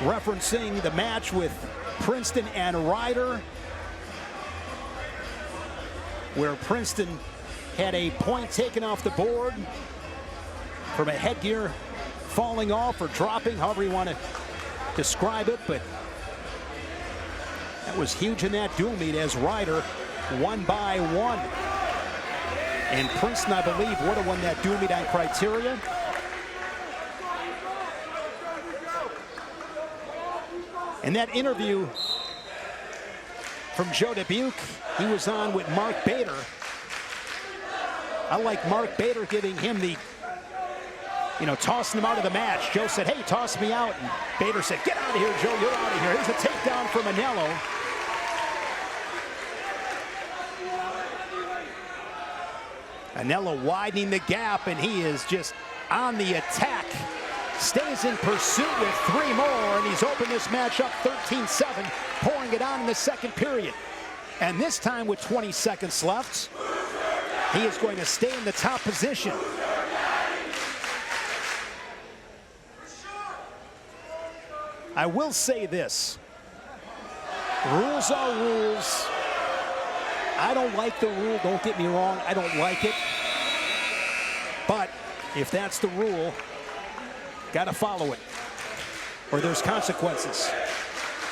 Referencing the match with Princeton and Ryder, where Princeton had a point taken off the board from a headgear falling off or dropping, however you want to describe it, but that was huge in that dual meet as Ryder won by 1. And Princeton, I believe, would have won that dual meet on criteria. And that interview from Joe Dubuque, he was on with Mark Bader. I like Mark Bader giving him the, tossing him out of the match. Joe said, hey, toss me out. And Bader said, get out of here, Joe, you're out of here. Here's a takedown from Anello. Anello widening the gap, and he is just on the attack. Stays in pursuit with 3 more, and he's opened this match up 13-7, pouring it on in the second period. And this time with 20 seconds left, he is going to stay in the top position. I will say this. Rules are rules. I don't like the rule, don't get me wrong, I don't like it. But if that's the rule, got to follow it, or there's consequences.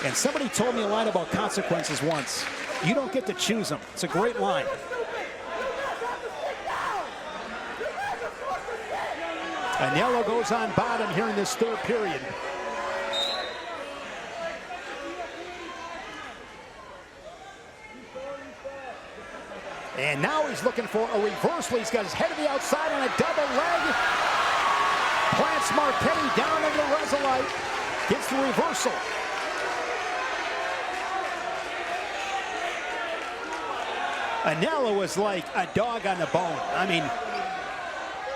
And somebody told me a line about consequences once. You don't get to choose them. It's a great line. Anello goes on bottom here in this third period. And now he's looking for a reversal. He's got his head to the outside on a double leg. Plants Marchetti down into the Resolite. Gets the reversal. Anello is like a dog on the bone. I mean,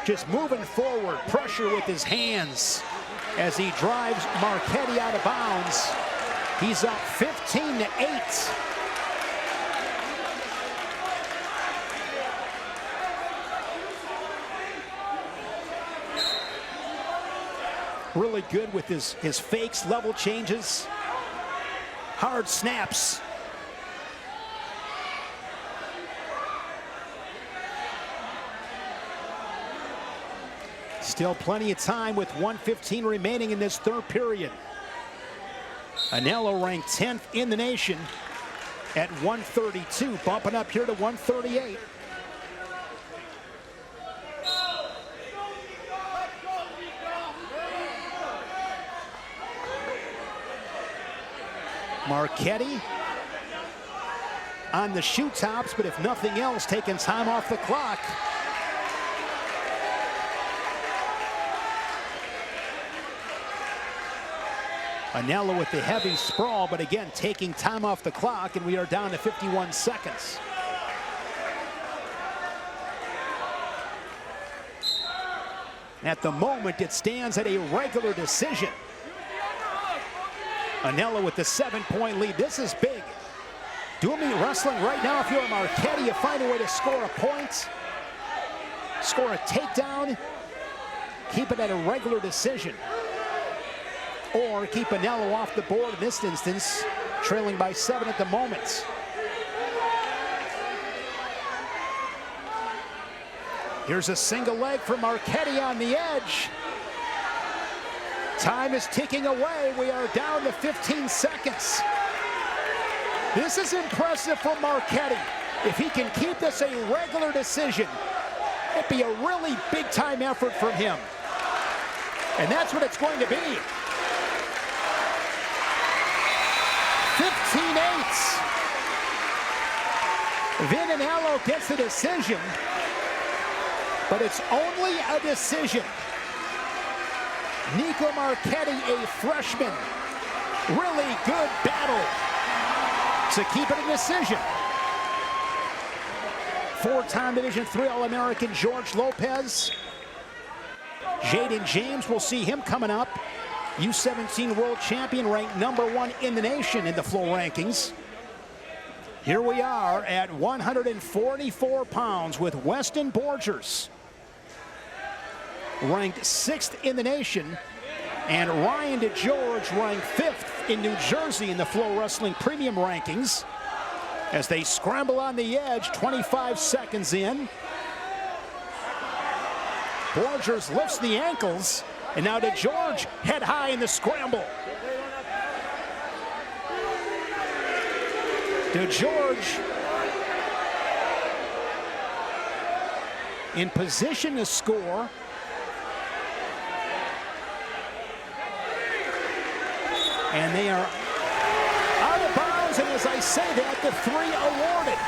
just moving forward, pressure with his hands as he drives Marchetti out of bounds. He's up 15-8. Really good with his fakes, level changes, hard snaps. Still plenty of time with 1:15 remaining in this third period. Anello ranked 10th in the nation at 132, bumping up here to 138. Marchetti on the shoe tops, but if nothing else, taking time off the clock. Anello with the heavy sprawl, but again, taking time off the clock, and we are down to 51 seconds. At the moment, it stands at a regular decision. Anello with the 7-point lead. This is big. Dual meet wrestling right now, if you're Marchetti, you find a way to score a point, score a takedown, keep it at a regular decision, or keep Anello off the board in this instance, trailing by 7 at the moment. Here's a single leg for Marchetti on the edge. Time is ticking away. We are down to 15 seconds. This is impressive for Marchetti. If he can keep this a regular decision, it'd be a really big time effort from him. And that's what it's going to be. 15-8. Anello gets the decision, but it's only a decision. Nico Marchetti, a freshman. Really good battle to keep it a decision. Four-time Division III All-American George Lopez. Jayden James, we'll see him coming up. U17 world champion, ranked #1 in the nation in the Flow rankings. Here we are at 144 pounds with Weston Borgers, ranked 6th in the nation, and Ryan Degeorge ranked 5th in New Jersey in the FloWrestling premium rankings. As they scramble on the edge, 25 seconds in. Borgers lifts the ankles, and now Degeorge head high in the scramble. Degeorge in position to score. And they are out of bounds, and as I say that, the 3 awarded.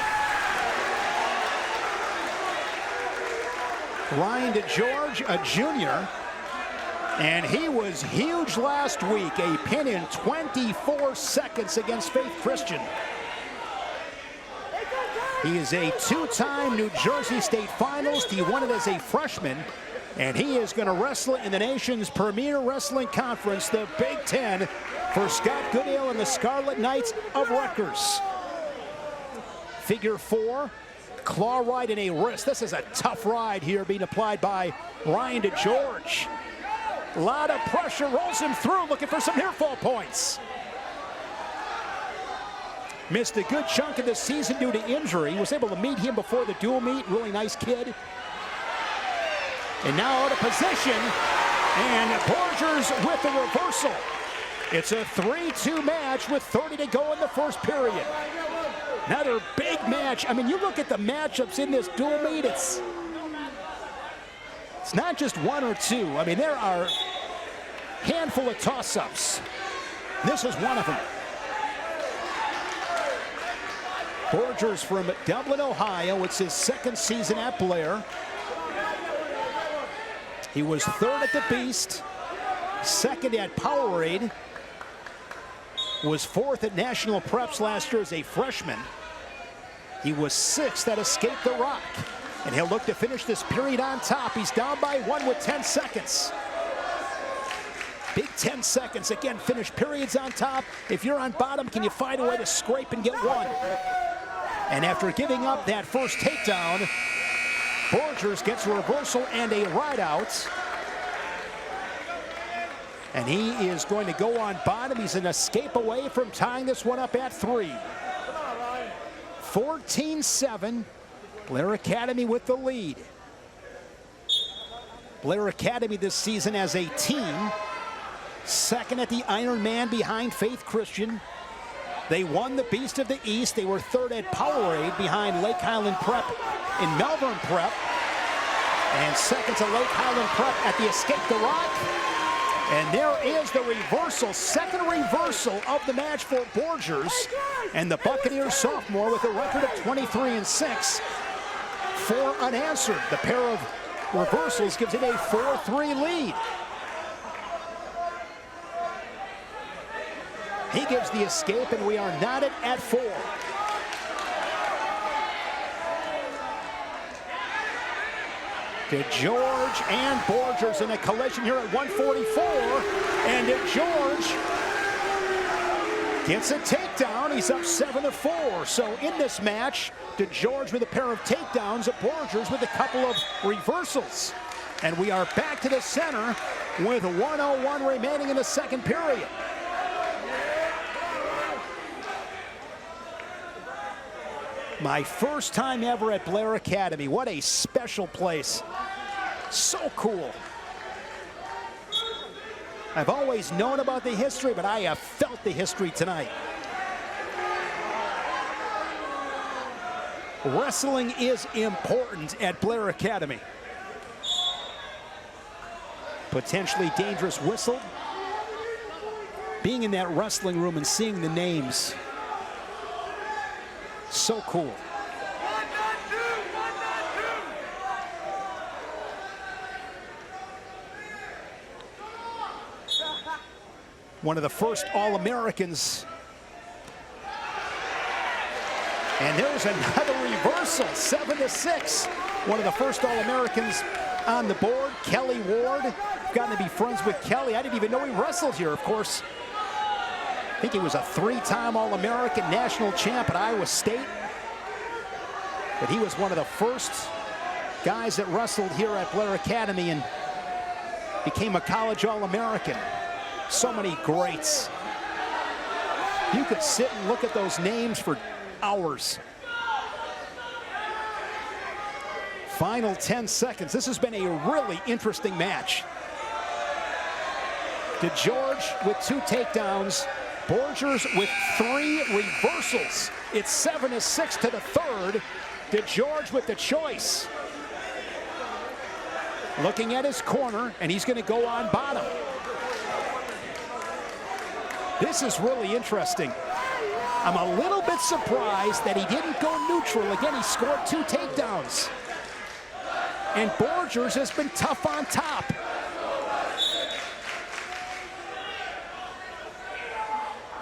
Ryan Degeorge, a junior, and he was huge last week. A pin in 24 seconds against Faith Christian. He is a 2-time New Jersey State finalist. He won it as a freshman, and he is going to wrestle in the nation's premier wrestling conference, the Big Ten, for Scott Goodale and the Scarlet Knights of Rutgers. Figure 4, claw ride in a wrist. This is a tough ride here being applied by Ryan Degeorge. A lot of pressure, rolls him through, looking for some near fall points. Missed a good chunk of the season due to injury. Was able to meet him before the dual meet. Really nice kid. And now out of position. And Borgers with the reversal. It's a 3-2 match with 30 to go in the first period. Another big match. I mean, you look at the matchups in this dual meet, it's not just one or two. I mean, there are a handful of toss-ups. This is one of them. Borgers from Dublin, Ohio. It's his second season at Blair. He was third at the Beast, second at Powerade, was fourth at National Preps last year as a freshman. He was sixth at Escape the Rock, and he'll look to finish this period on top. He's down by 1 with 10 seconds. Big 10 seconds. Again, finish periods on top. If you're on bottom, can you find a way to scrape and get one? And after giving up that first takedown, Borgers gets a reversal and a ride out. And he is going to go on bottom. He's an escape away from tying this one up at 3. 14-7. Blair Academy with the lead. Blair Academy this season as a team. Second at the Ironman behind Faith Christian. They won the Beast of the East. They were third at Powerade behind Lake Highland Prep in Melbourne Prep. And second to Lake Highland Prep at the Escape the Rock. And there is the reversal, second reversal of the match for Borgers. And the Buccaneers sophomore with a record of 23-6 for unanswered. The pair of reversals gives it a 4-3 lead. He gives the escape, and we are knotted at 4. Degeorge and Borgers in a collision here at 144. And Degeorge gets a takedown. He's up 7-4. So in this match, Degeorge with a pair of takedowns, Borgers with a couple of reversals. And we are back to the center with 1:01 remaining in the second period. My first time ever at Blair Academy. What a special place. So cool. I've always known about the history, but I have felt the history tonight. Wrestling is important at Blair Academy. Potentially dangerous whistle. Being in that wrestling room and seeing the names. So cool. One of the first All-Americans. And there's another reversal, 7-6. One of the first All-Americans on the board, Kelly Ward. I've gotten to be friends with Kelly. I didn't even know he wrestled here, of course. I think he was a 3-time All-American national champ at Iowa State. But he was one of the first guys that wrestled here at Blair Academy and became a college All-American. So many greats. You could sit and look at those names for hours. Final 10 seconds. This has been a really interesting match. Degeorge with 2 takedowns. Borgers with 3 reversals. It's 7-6 to the third. Degeorge with the choice. Looking at his corner, and he's going to go on bottom. This is really interesting. I'm a little bit surprised that he didn't go neutral. Again, he scored 2 takedowns. And Borgers has been tough on top.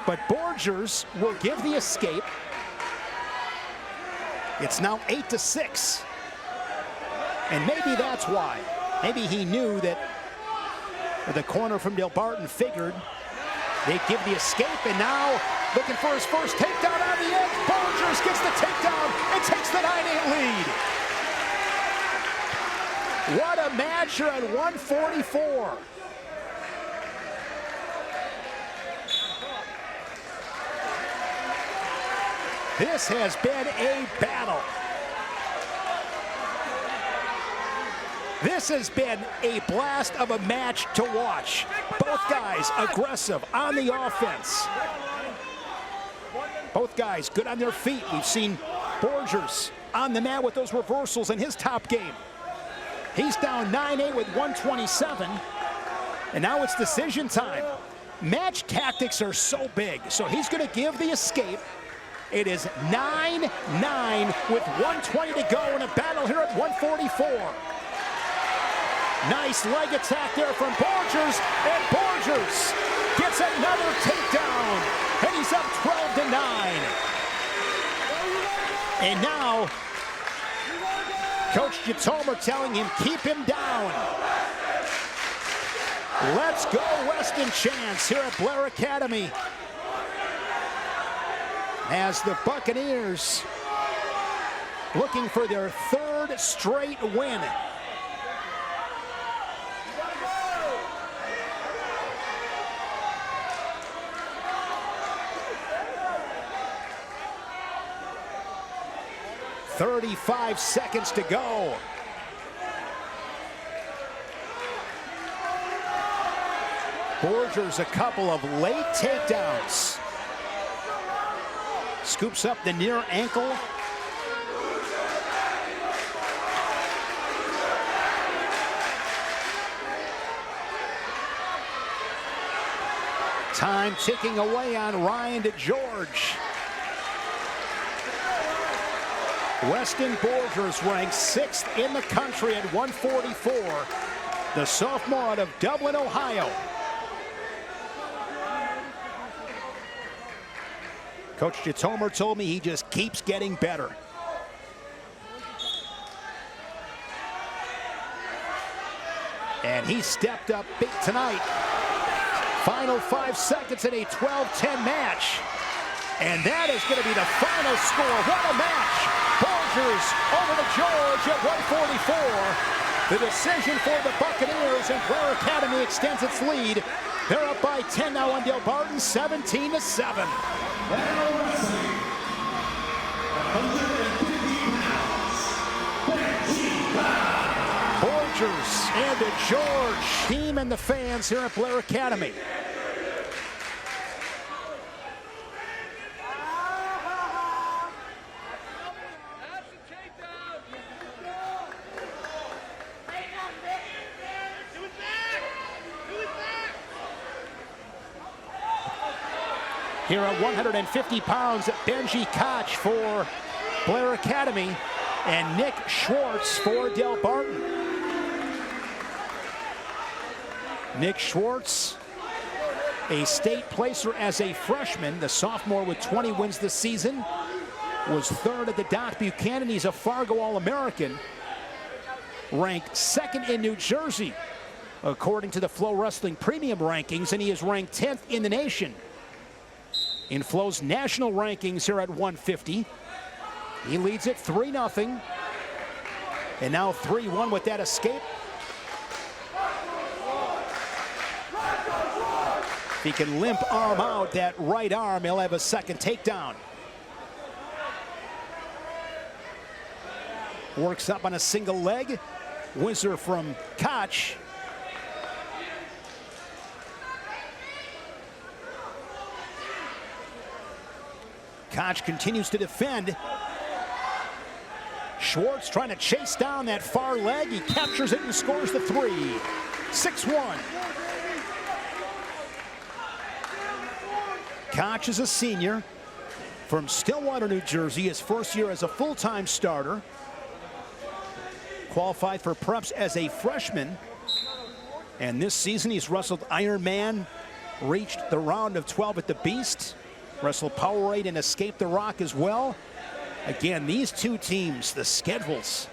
But Borgers will give the escape. It's now 8-6. And maybe that's why. Maybe he knew that the corner from Delbarton figured they'd give the escape, and now looking for his first takedown on the edge. Borgers gets the takedown and takes the 9-8 lead. What a match here at 144. This has been a battle. This has been a blast of a match to watch. Both guys aggressive on the offense. Both guys good on their feet. We've seen Borgers on the mat with those reversals in his top game. He's down 9-8 with 127. And now it's decision time. Match tactics are so big, so he's going to give the escape. It is 9-9 with 120 to go in a battle here at 144. Nice leg attack there from Borgers, and Borgers gets another takedown, and he's up 12-9. And now, Coach Jatomer telling him, keep him down. Let's go Weston chants here at Blair Academy, as the Buccaneers looking for their third straight win. "35 seconds to go." Borgers a couple of late takedowns. Scoops up the near ankle. Time ticking away on Ryan Degeorge. Weston Borgers ranked 6th in the country at 144. The sophomore out of Dublin, Ohio. Coach Jatomer told me he just keeps getting better. And he stepped up big tonight. Final 5 seconds in a 12-10 match. And that is going to be the final score. What a match! Borgers over to George at 144. The decision for the Buccaneers, and Blair Academy extends its lead. They're up by 10 now on Delbarton, 17-7. Borgers and Degeorge, team and the fans here at Blair Academy. Here at 150 pounds, Benji Koch for Blair Academy and Nick Schwartz for Delbarton. Nick Schwartz, a state placer as a freshman, the sophomore with 20 wins this season, was 3rd at the Doc Buchanan. He's a Fargo All-American, ranked 2nd in New Jersey, according to the FloWrestling Premium Rankings, and he is ranked 10th in the nation in Flo's national rankings here at 150. He leads it 3-0. And now 3-1 with that escape. If he can limp arm out that right arm, he'll have a second takedown. Works up on a single leg. Whizzer from Koch. Koch continues to defend. Schwartz trying to chase down that far leg. He captures it and scores the 3. 6-1. Koch is a senior from Stillwater, New Jersey. His first year as a full-time starter. Qualified for preps as a freshman. And this season he's wrestled Ironman, reached the round of 12 at the Beast. Wrestled Powerade and escaped the Rock as well. Again, these two teams, the schedules.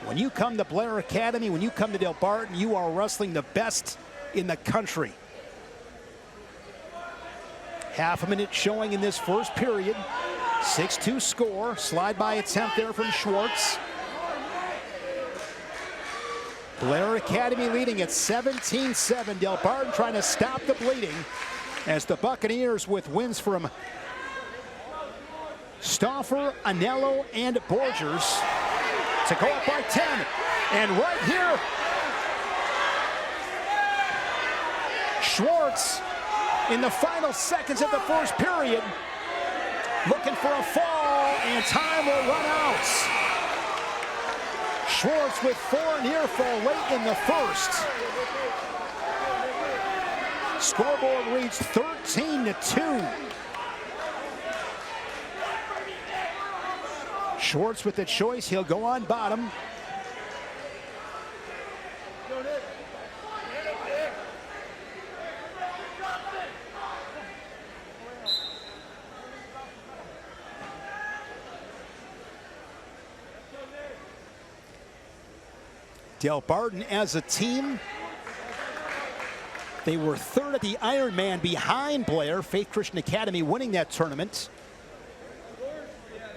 When you come to Blair Academy, when you come to Delbarton, you are wrestling the best in the country. Half a minute showing in this first period. 6-2 score. Slide by attempt there from Schwartz. Blair Academy leading at 17-7. Delbarton trying to stop the bleeding, as the Buccaneers with wins from Stauffer, Anello, and Borgers. to go up by 10. And right here, Schwartz in the final seconds of the first period, looking for a fall, and time will run out. Schwartz with 4 near fall late in the first. Scoreboard reads 13-2. Schwartz with the choice, he'll go on bottom. Delbarton as a team, they were third at the Ironman behind Blair, Faith Christian Academy winning that tournament.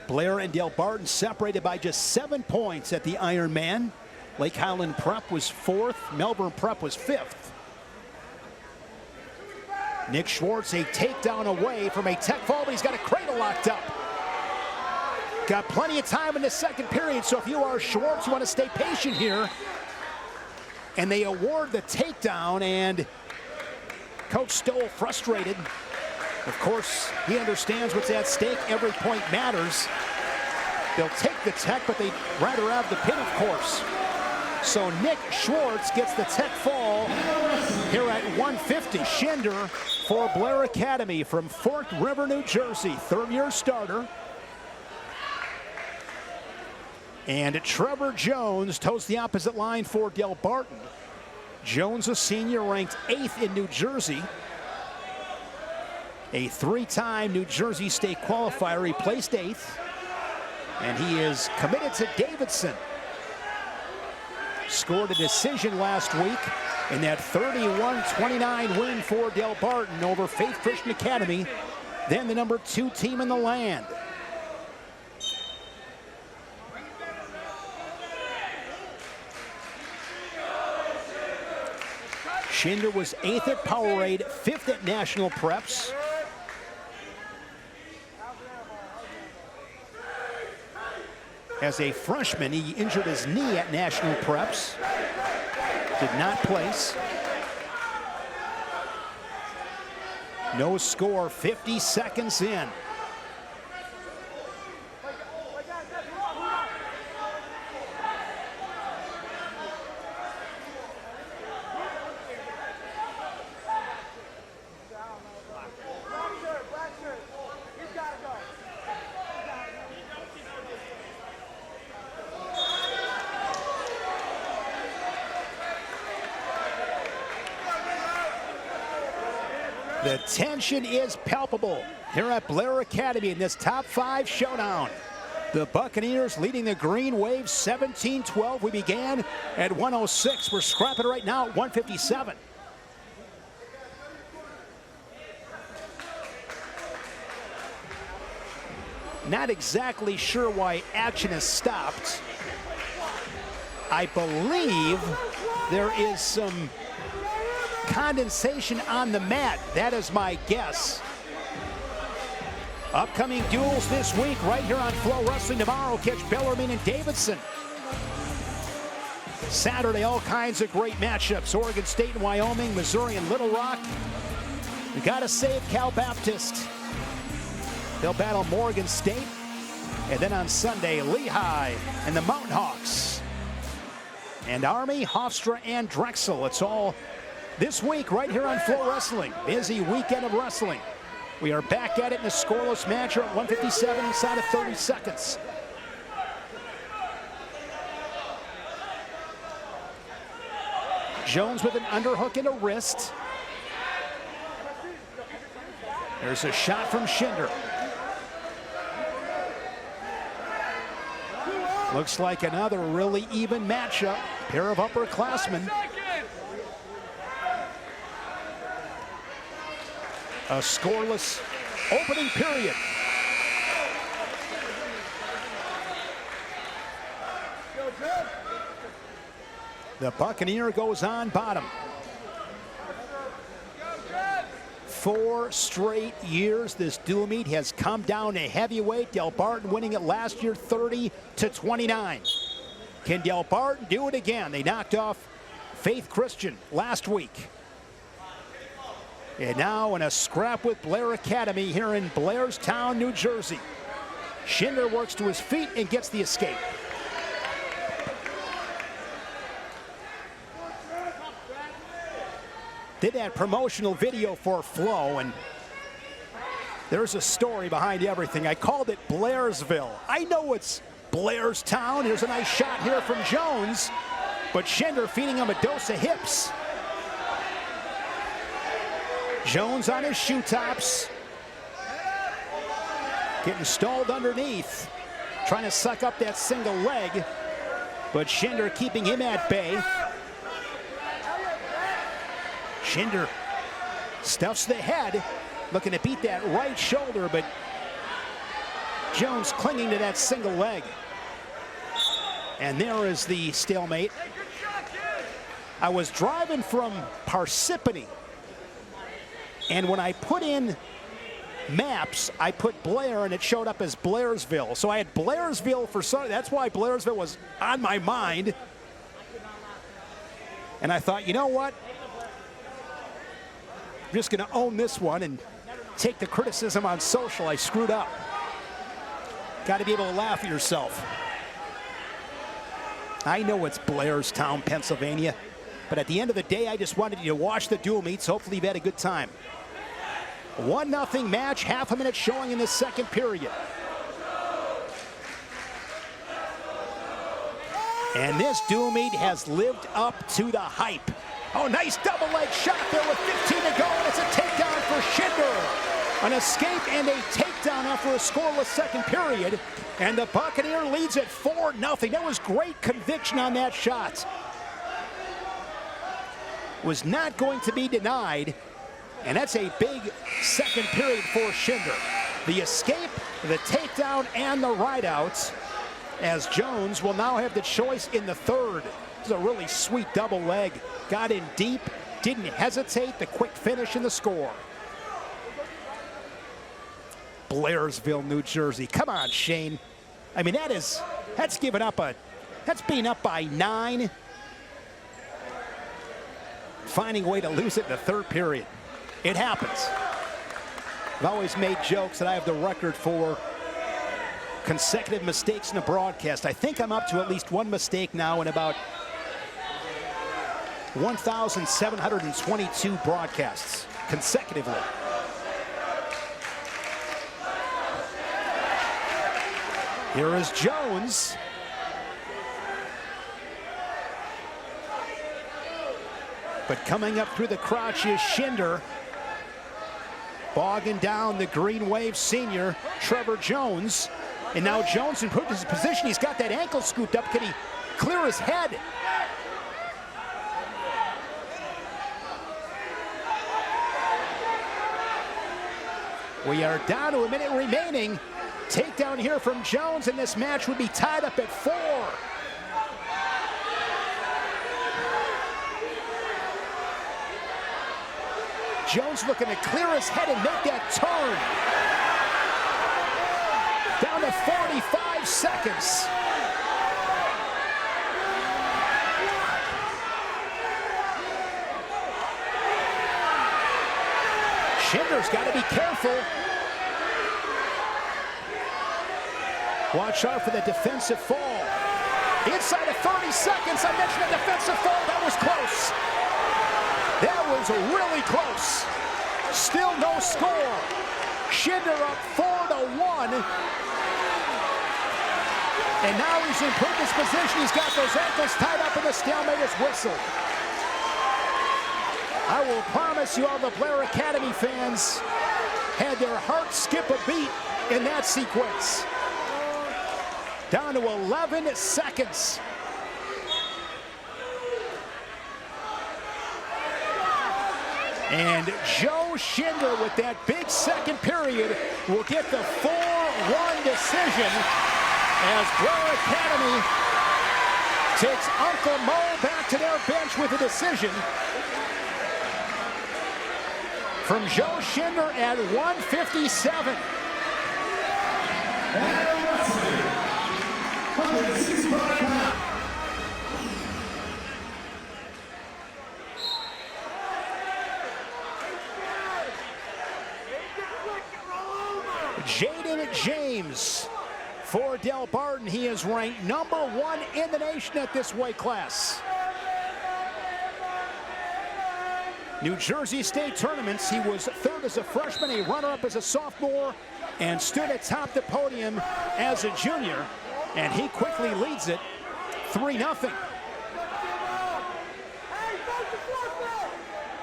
Blair and Delbarton separated by just 7 points at the Ironman. Lake Highland Prep was 4th, Melbourne Prep was 5th. Nick Schwartz a takedown away from a tech fall, but he's got a cradle locked up. Got plenty of time in the second period, so if you are Schwartz, you want to stay patient here. And they award the takedown, and Coach Stoll frustrated. Of course, he understands what's at stake. Every point matters. They'll take the tech, but they'd rather have the pin, of course. So Nick Schwartz gets the tech fall here at 150. Schinder for Blair Academy from Fork River, New Jersey, third-year starter. And Trevor Jones toes the opposite line for Delbarton. Jones, a senior, ranked 8th in New Jersey. A 3-time New Jersey State qualifier. He placed 8th. And he is committed to Davidson. Scored a decision last week in that 31-29 win for Delbarton over Faith Christian Academy, then the number 2 team in the land. Schinder was 8th at Powerade, 5th at National Preps. As a freshman, he injured his knee at National Preps. Did not place. No score, 50 seconds in. The tension is palpable here at Blair Academy in this top 5 showdown. The Buccaneers leading the Green Wave 17-12. We began at 106. We're scrapping right now at 157. Not exactly sure why action has stopped. I believe there is some condensation on the mat. That is my guess. Upcoming duels this week right here on FloWrestling. Tomorrow, catch Bellarmine and Davidson. Saturday, all kinds of great matchups. Oregon State and Wyoming, Missouri and Little Rock. We got to save Cal Baptist. They'll battle Morgan State. And then on Sunday, Lehigh and the Mountain Hawks. And Army, Hofstra, and Drexel. It's all this week right here on FloWrestling. Busy weekend of wrestling. We are back at it in a scoreless match at 157 inside of 30 seconds. Jones with an underhook and a wrist. There's a shot from Schinder. Looks like another really even matchup. Pair of upperclassmen. A scoreless opening period. The Buccaneer goes on bottom. 4 straight years this dual meet has come down to heavyweight. Delbarton winning it last year 30-29. Can Delbarton do it again? They knocked off Faith Christian last week. And now in a scrap with Blair Academy here in Blairstown, New Jersey. Schindler works to his feet and gets the escape. Did that promotional video for Flo, and there's a story behind everything. I called it Blairsville. I know it's Blairstown. Here's a nice shot here from Jones, but Schindler feeding him a dose of hips. Jones on his shoe tops, getting stalled underneath, trying to suck up that single leg, but Schindler keeping him at bay. Schindler stuffs the head, looking to beat that right shoulder, but Jones clinging to that single leg. And there is the stalemate. I was driving from Parsippany, and when I put in maps, I put Blair and it showed up as Blairsville. So I had Blairsville for some, that's why Blairsville was on my mind. And I thought, you know what? I'm just gonna own this one and take the criticism on social. I screwed up. Got to be able to laugh at yourself. I know it's Blairstown, Pennsylvania, but at the end of the day, I just wanted you to watch the dual meets. Hopefully you've had a good time. 1-0 match, half a minute showing in the second period. And this dual meet has lived up to the hype. Oh, nice double leg shot there with 15 to go, and it's a takedown for Schindler. An escape and a takedown after a scoreless second period. And the Buccaneer leads at 4-0. That was great conviction on that shot. Was not going to be denied. And that's a big second period for Schindler. The escape, the takedown, and the rideouts, as Jones will now have the choice in the third. This is a really sweet double leg. Got in deep, didn't hesitate, the quick finish in the score. Blairsville, New Jersey. Come on, Shane. I mean, that's given up that's being up by 9. Finding a way to lose it in the third period. It happens. I've always made jokes that I have the record for consecutive mistakes in a broadcast. I think I'm up to at least one mistake now in about 1,722 broadcasts consecutively. Here is Jones. But coming up through the crotch is Schindler. Bogging down the Green Wave senior, Trevor Jones. And now Jones improved his position. He's got that ankle scooped up. Can he clear his head? We are down to a minute remaining. Takedown here from Jones, and this match would be tied up at 4. Jones looking to clear his head and make that turn. Down to 45 seconds. Schindler's got to be careful. Watch out for the defensive fall. Inside of 30 seconds, I mentioned a defensive fall. That was close. That was really close. Still no score. Schindler up 4-1. And now he's improved his position. He's got those ankles tied up, and the stalemate is whistled. I will promise you, all the Blair Academy fans had their hearts skip a beat in that sequence. Down to 11 seconds. And Joe Schindler, with that big second period, will get the 4-1 decision as Blair Academy takes Uncle Mo back to their bench with a decision. From Joe Schindler at 1:57. Jayden James for Delbarton. He is ranked #1 in the nation at this weight class. New Jersey State tournaments, he was 3rd as a freshman, a runner-up as a sophomore, and stood atop the podium as a junior, and he quickly leads it 3-0.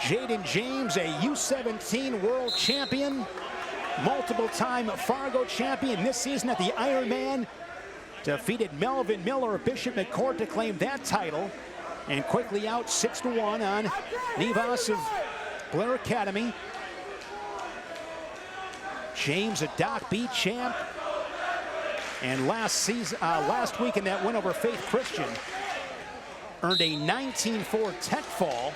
Jayden James, a U17 world champion, multiple-time Fargo champion this season at the Ironman, defeated Melvin Miller, Bishop McCourt to claim that title, and quickly out 6-1 on Nivas of Blair Academy. James, a Doc B champ, and last week in that win over Faith Christian, earned a 19-4 tech fall.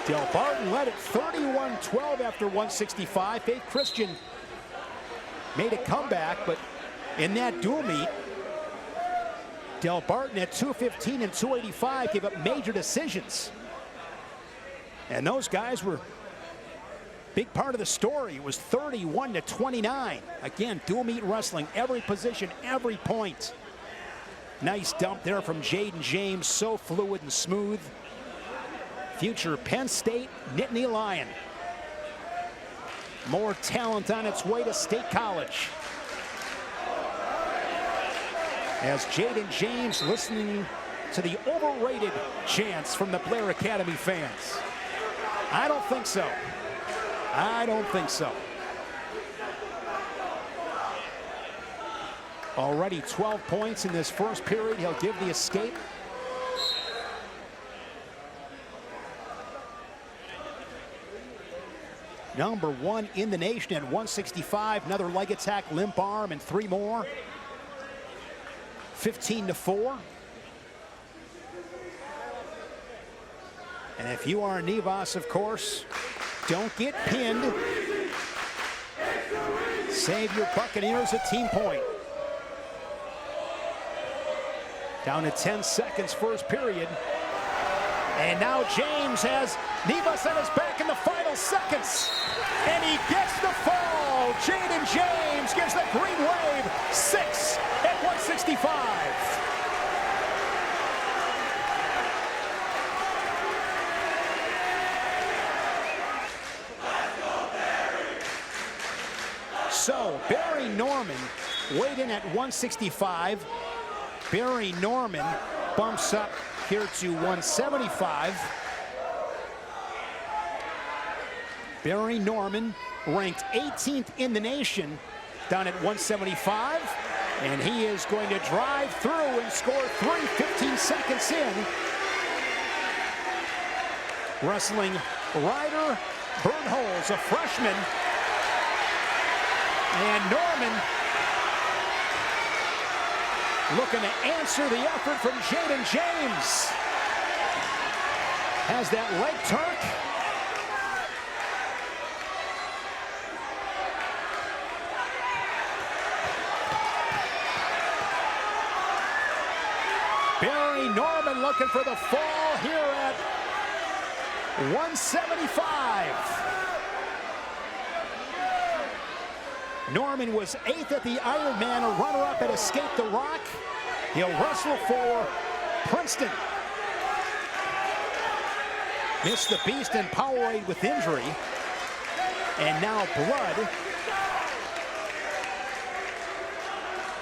Delbarton led at 31-12 after 165. Faith Christian made a comeback, but in that dual meet, Delbarton at 215 and 285 gave up major decisions. And those guys were a big part of the story. It was 31-29. Again, dual meet wrestling, every position, every point. Nice dump there from Jayden James, so fluid and smooth. Future Penn State Nittany Lion. More talent on its way to State College. As Jayden James listening to the overrated chants from the Blair Academy fans. I don't think so. I don't think so. Already 12 points in this first period. He'll give the escape. #1 in the nation at 165. Another leg attack, limp arm, and 3 more. 15-4. And if you are Nivas, of course, don't get pinned. Save your Buccaneers a team point. Down to 10 seconds, first period. And now James has Nivas on his back in the final seconds. And he gets the fall. Jayden James gives the green wave. 6 at 165. So Barry Norman weighed in at 165. Barry Norman bumps up here to 175. Barry Norman ranked 18th in the nation down at 175. And he is going to drive through and score 3 15 seconds in. Wrestling Ryder, Bernholz, a freshman. And Norman looking to answer the effort from Jayden James. Has that leg turk. Barry Norman looking for the fall here at 175. Norman was 8th at the Ironman, a runner-up at Escape the Rock. He'll wrestle for Princeton. Missed the Beast and Powerade with injury. And now blood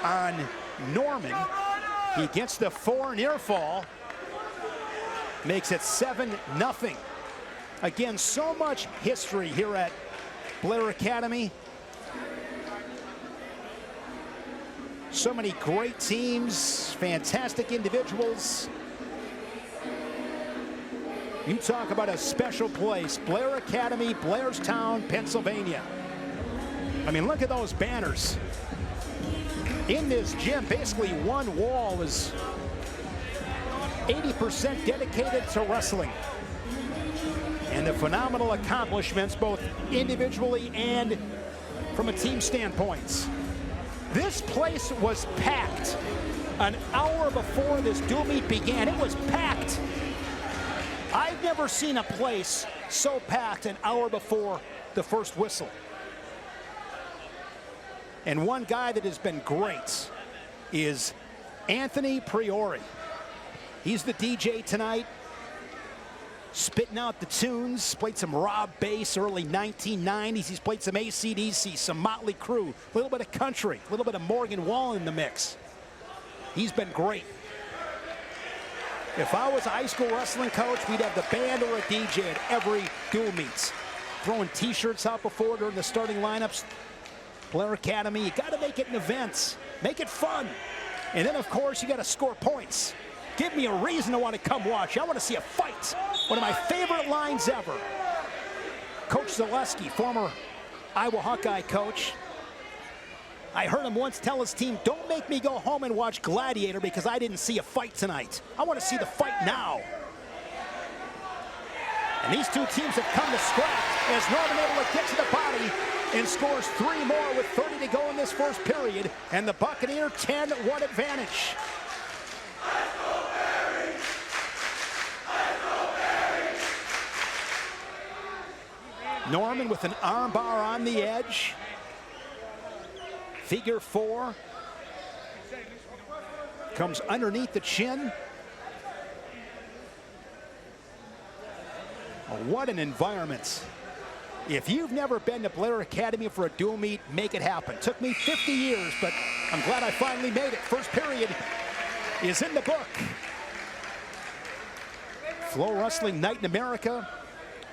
on Norman. He gets the 4 near fall. Makes it 7-0. Again, so much history here at Blair Academy. So many great teams, fantastic individuals. You talk about a special place, Blair Academy, Blairstown, Pennsylvania. I mean, look at those banners. In this gym, basically one wall is 80% dedicated to wrestling. And the phenomenal accomplishments, both individually and from a team standpoint. This place was packed an hour before this dual meet began. It was packed. I've never seen a place so packed an hour before the first whistle. And one guy that has been great is Anthony Priori. He's the DJ tonight, spitting out the tunes. Played some Rob bass early 1990s. He's played some AC/DC, some Motley Crue, a little bit of country, a little bit of Morgan Wallen in the mix. He's been great. If I was a high school wrestling coach, we'd have the band or a DJ at every dual meets. Throwing t-shirts out before during the starting lineups. Blair Academy, you got to make it an event. Make it fun. And then, of course, you got to score points. Give me a reason to want to come watch. I want to see a fight. One of my favorite lines ever. Coach Zaleski, former Iowa Hawkeye coach. I heard him once tell his team, don't make me go home and watch Gladiator because I didn't see a fight tonight. I want to see the fight now. And these two teams have come to scrap as Norman able to get to the body and scores 3 more with 30 to go in this first period. And the Buccaneer 10-1 advantage. Norman with an armbar on the edge. Figure 4. Comes underneath the chin. Oh, what an environment. If you've never been to Blair Academy for a dual meet, make it happen. Took me 50 years, but I'm glad I finally made it. First period is in the book. FloWrestling Night in America,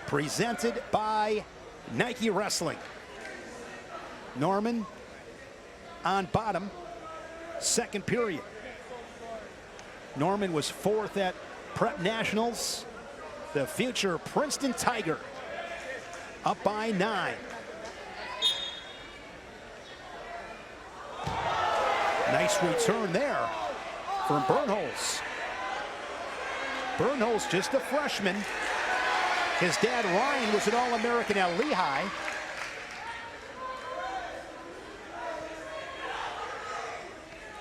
presented by Nike Wrestling. Norman on bottom, second period. Norman was 4th at Prep Nationals. The future Princeton Tiger up by 9. Nice return there from Bernholz. Bernholz just a freshman. His dad Ryan was an All-American at Lehigh.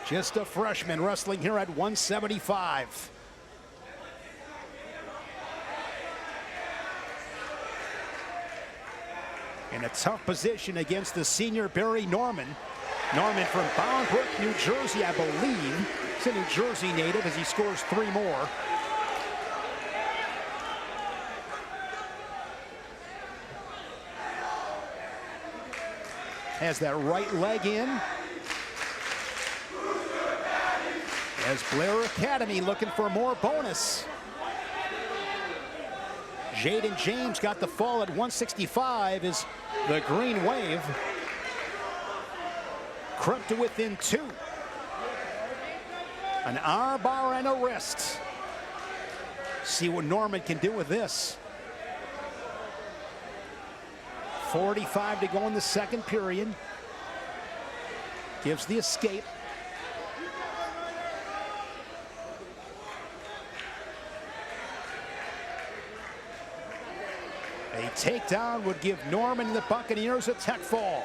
Just a freshman wrestling here at 175. In a tough position against the senior Barry Norman. Norman from Boundbrook, New Jersey, I believe. He's a New Jersey native as he scores 3 more. Has that right leg in. As Blair Academy looking for more bonus. Jayden James got the fall at 165 as the green wave crept to within 2. An arm bar and a wrist. See what Norman can do with this. 45 to go in the second period. Gives the escape. A takedown would give Norman and the Buccaneers a tech fall.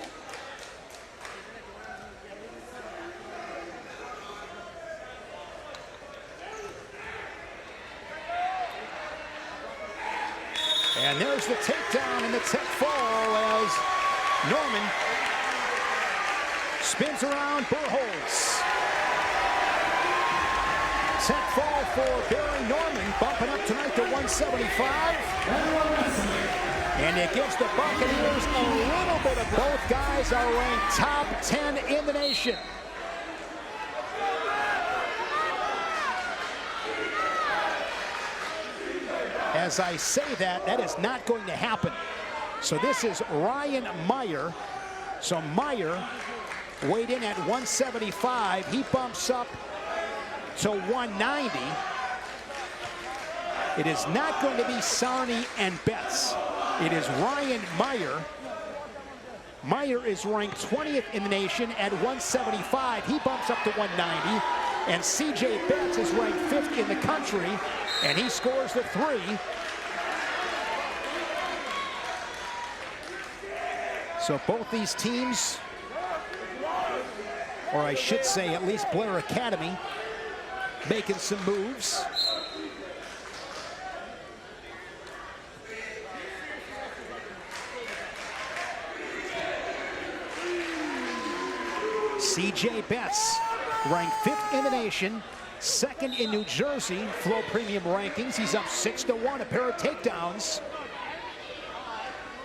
And there's the takedown and the tech fall as Norman spins around Bernholz. Tech fall for Barry Norman, bumping up tonight to 175. And it gives the Buccaneers a little bit of both guys are ranked top 10 in the nation. As I say that, that is not going to happen. So this is Ryan Meier. So Meier weighed in at 175. He bumps up to 190. It is not going to be Tsarni and Betz. It is Ryan Meier. Meier is ranked 20th in the nation at 175. He bumps up to 190. And CJ Betz is ranked 5th in the country, and he scores the 3. So both these teams, or I should say at least Blair Academy, making some moves. C.J. Betz, ranked 5th in the nation, 2nd in New Jersey, Flow Premium rankings. He's up 6-1, a pair of takedowns.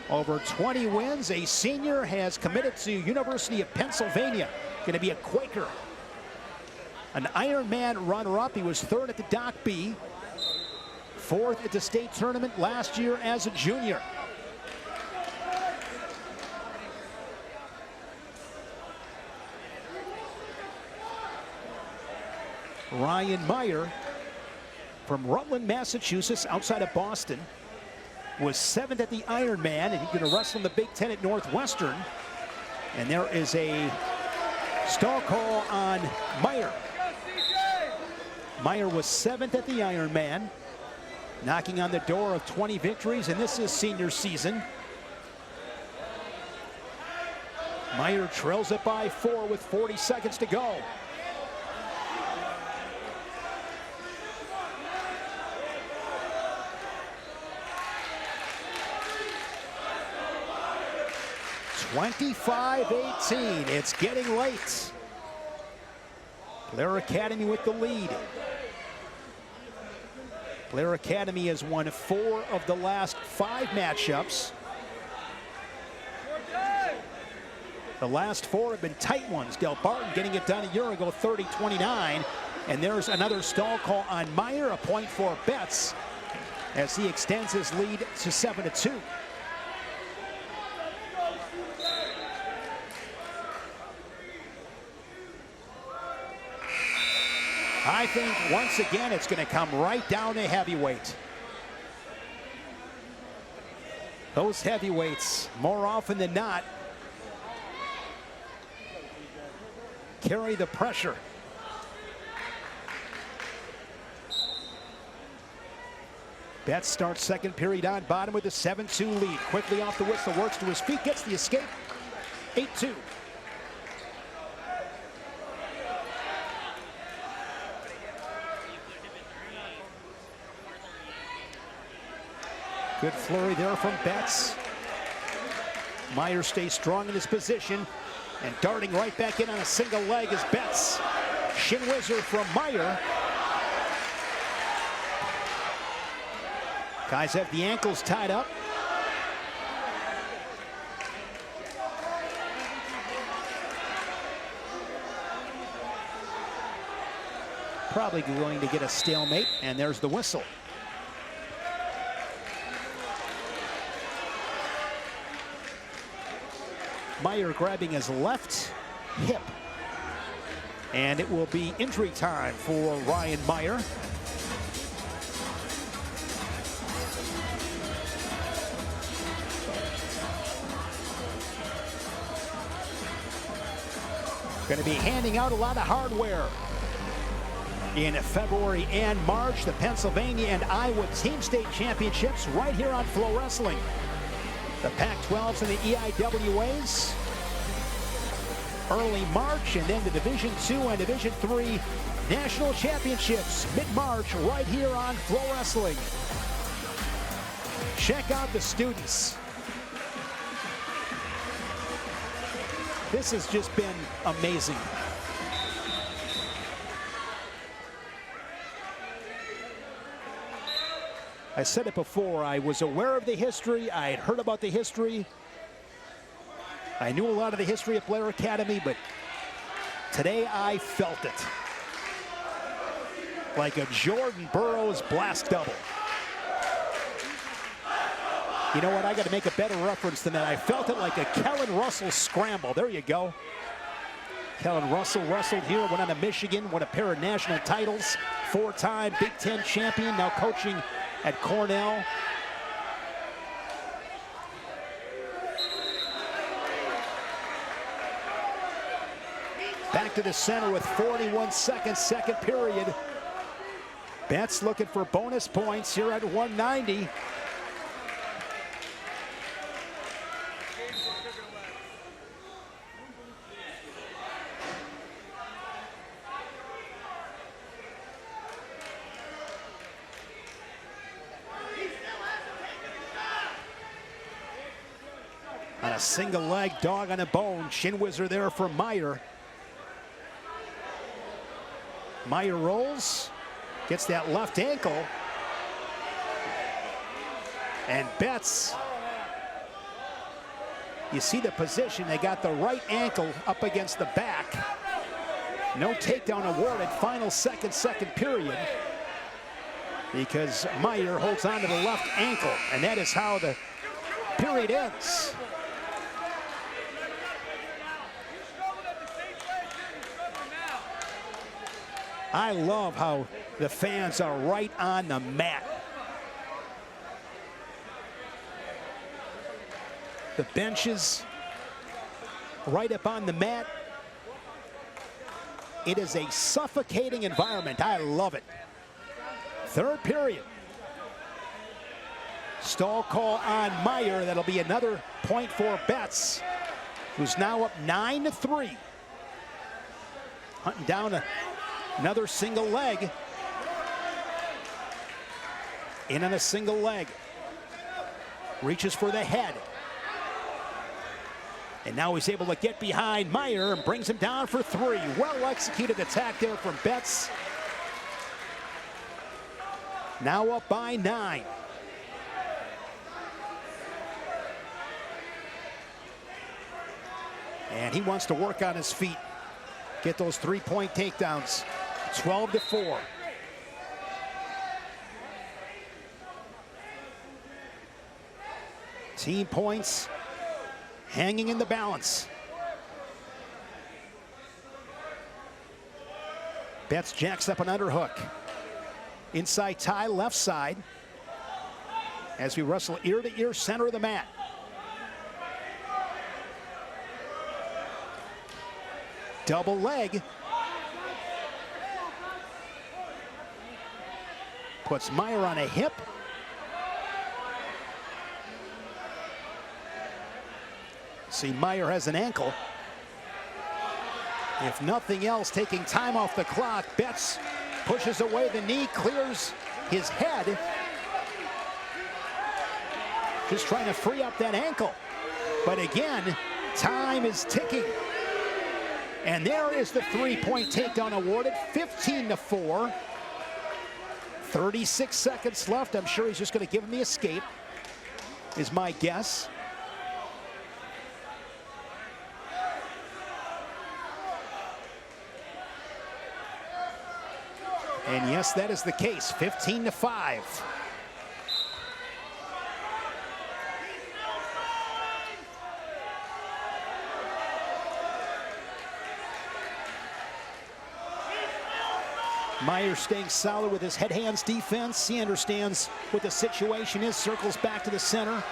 Over 20 wins, a senior, has committed to University of Pennsylvania. Going to be a Quaker. An Ironman runner-up. He was 3rd at the Doc B, 4th at the state tournament last year as a junior. Ryan Meier from Rutland, Massachusetts, outside of Boston, was 7th at the Ironman, and he's going to wrestle in the Big Ten at Northwestern. And there is a stall call on Meier. Meier was 7th at the Ironman, knocking on the door of 20 victories, and this is senior season. Meier trails it by 4 with 40 seconds to go. (25-18). It's getting late. Blair Academy with the lead. Blair Academy has won 4 of the last 5 matchups. The last 4 have been tight ones. Delbarton getting it done a year ago, 30-29. And there's another stall call on Meier, a point for Betz, as he extends his lead to 7-2. I think once again it's going to come right down to heavyweight. Those heavyweights, more often than not, carry the pressure. Betz starts second period on bottom with a 7-2 lead. Quickly off the whistle, works to his feet, gets the escape. 8-2. Good flurry there from Betz. Meier stays strong in his position, and darting right back in on a single leg is Betz. Shin whizzer from Meier. Guys have the ankles tied up. Probably going to get a stalemate, and there's the whistle. Meier grabbing his left hip. And it will be injury time for Ryan Meier. Going to be handing out a lot of hardware in February and March. The Pennsylvania and Iowa Team State Championships right here on FloWrestling. The Pac-12s and the EIWAs early March, and then the Division II and Division III National Championships mid-March right here on FloWrestling. Check out the students. This has just been amazing. I said it before, I was aware of the history, I had heard about the history. I knew a lot of the history of Blair Academy, but today I felt it. Like a Jordan Burroughs blast double. You know what, I gotta make a better reference than that. I felt it like a Kellen Russell scramble. There you go. Kellen Russell wrestled here, went on to Michigan, won a pair of national titles, 4-time Big Ten champion, now coaching at Cornell. Back to the center with 41 seconds, second period. Betz looking for bonus points here at 190. On a single leg, dog on a bone. Shin whizzer there for Meier. Meier rolls, gets that left ankle. And Betz, you see the position. They got the right ankle up against the back. No takedown awarded. Final second period. Because Meier holds on to the left ankle. And that is how the period ends. I love how the fans are right on the mat. The benches right up on the mat. It is a suffocating environment. I love it. Third period. Stall call on Meier. That'll be another point for Betz, who's now up 9-3. Hunting down another single leg. In on a single leg. Reaches for the head. And now he's able to get behind Meier and brings him down for 3. Well-executed attack there from Betz. Now up by 9. And he wants to work on his feet. Get those 3-point takedowns. 12-4. Team points hanging in the balance. Betz jacks up an underhook. Inside tie, left side. As we wrestle ear to ear, center of the mat. Double leg. Puts Meier on a hip. See, Meier has an ankle. If nothing else, taking time off the clock, Betz pushes away the knee, clears his head. Just trying to free up that ankle. But again, time is ticking. And there is the 3-point takedown awarded, 15-4. 36 seconds left. I'm sure he's just going to give him the escape, is my guess. And yes, that is the case, 15-5. Meier staying solid with his head-hands defense. He understands what the situation is, circles back to the center.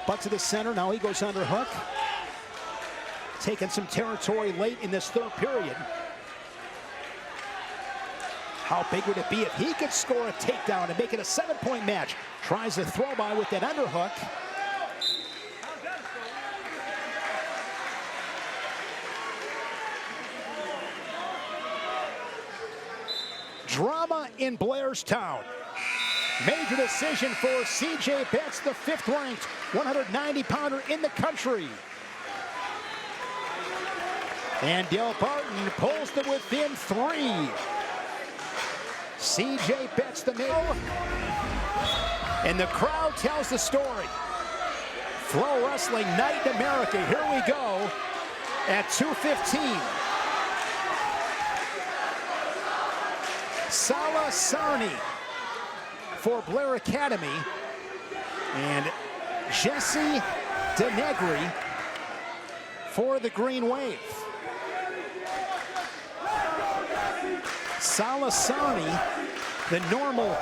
Butt to the center, now he goes underhook. Taking some territory late in this third period. How big would it be if he could score a takedown and make it a 7-point match? Tries to throw by with that underhook. Drama in Blairstown. Major decision for C.J. Betz, the 5th-ranked 190-pounder in the country. And Delbarton pulls to within 3. C.J. Betz, the middle. And the crowd tells the story. FloWrestling Night in America. Here we go at 2:15. Salah Tsarni for Blair Academy. And Jesse Denegri for the Green Wave. Salah Tsarni, the normal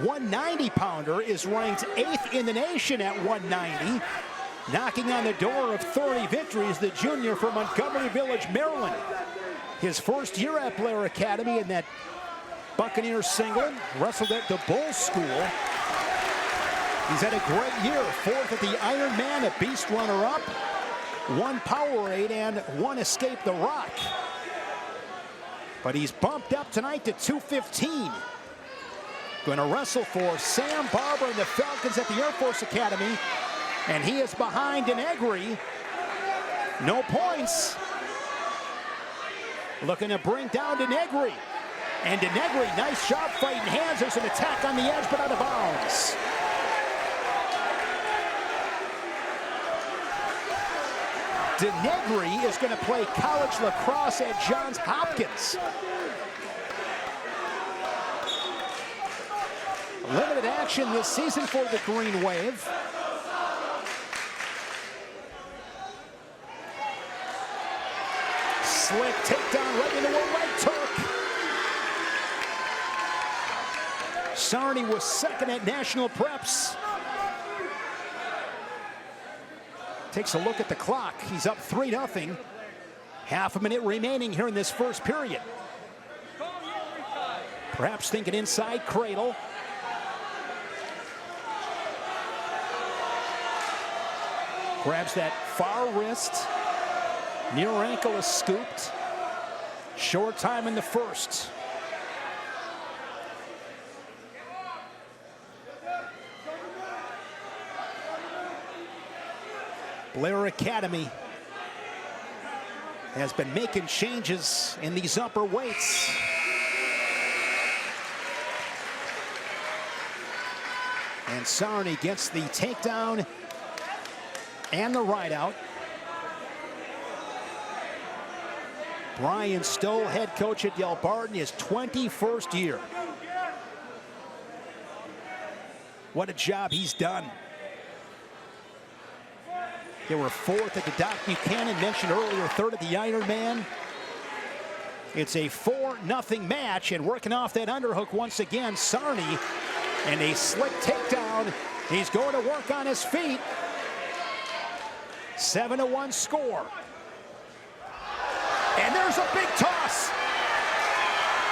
190-pounder, is ranked 8th in the nation at 190. Knocking on the door of 30 victories, the junior from Montgomery Village, Maryland. His first year at Blair Academy in that Buccaneers singlet, wrestled at the Bull School. He's had a great year, 4th at the Ironman, a Beast runner-up, 1 Powerade, and 1 Escape the Rock. But he's bumped up tonight to 215. Going to wrestle for Sam Barber and the Falcons at the Air Force Academy. And he is behind Denegri. No points. Looking to bring down Denegri. And Denegri, nice job fighting hands. There's an attack on the edge, but out of bounds. Denegri is going to play college lacrosse at Johns Hopkins. Limited action this season for the Green Wave. Slick takedown right into a right hook. Tsarni was second at national preps. Takes a look at the clock. He's up 3-0. Half a minute remaining here in this first period. Perhaps thinking inside cradle. Grabs that far wrist. Near ankle is scooped. Short time in the first. Blair Academy has been making changes in these upper weights. And Tsarni gets the takedown and the ride out. Brian Stoll, head coach at Delbarton, his 21st year. What a job he's done. They were fourth at the Doc Buchanan, mentioned earlier, third at the Ironman. It's a 4-0 match, and working off that underhook once again, Tsarni, and a slick takedown. He's going to work on his feet. 7-1 score. And there's a big toss.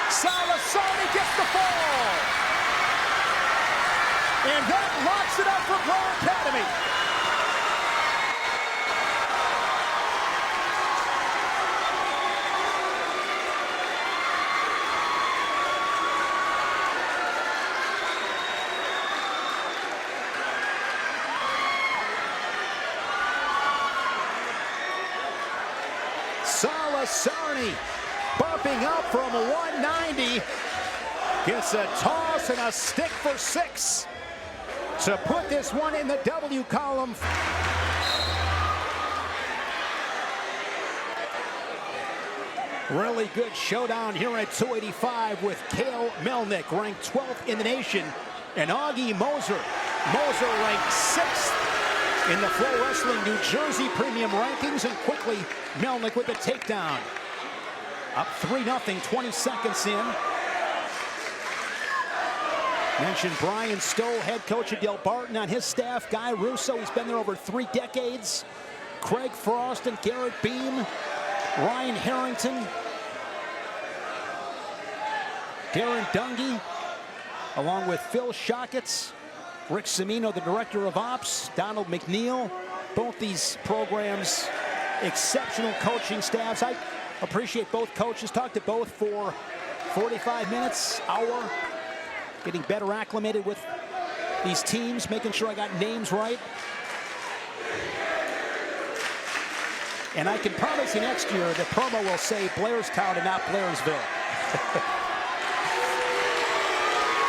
Salah, Tsarni gets the fall. And that locks it up for Blair Academy. Tsarni bumping up from 190. Gets a toss and a stick for 6 to put this one in the W column. Really good showdown here at 285 with Cael Mielnik, ranked 12th in the nation, and Augie Moser. Moser ranked 6th in the FloWrestling New Jersey premium rankings, and quickly Mielnik with the takedown. Up 3-0, 20 seconds in. Mentioned Brian Stoll, head coach at Delbarton. On his staff, Guy Russo, he's been there over 3 decades. Craig Frost and Garrett Beam. Ryan Harrington. Darren Dungy, along with Phil Shocketts. Rick Cimino, the director of ops. Donald McNeil. Both these programs, exceptional coaching staffs. I appreciate both coaches. Talked to both for 45 minutes, hour. Getting better acclimated with these teams, making sure I got names right. And I can promise you next year the promo will say Blairstown and not Blairsville.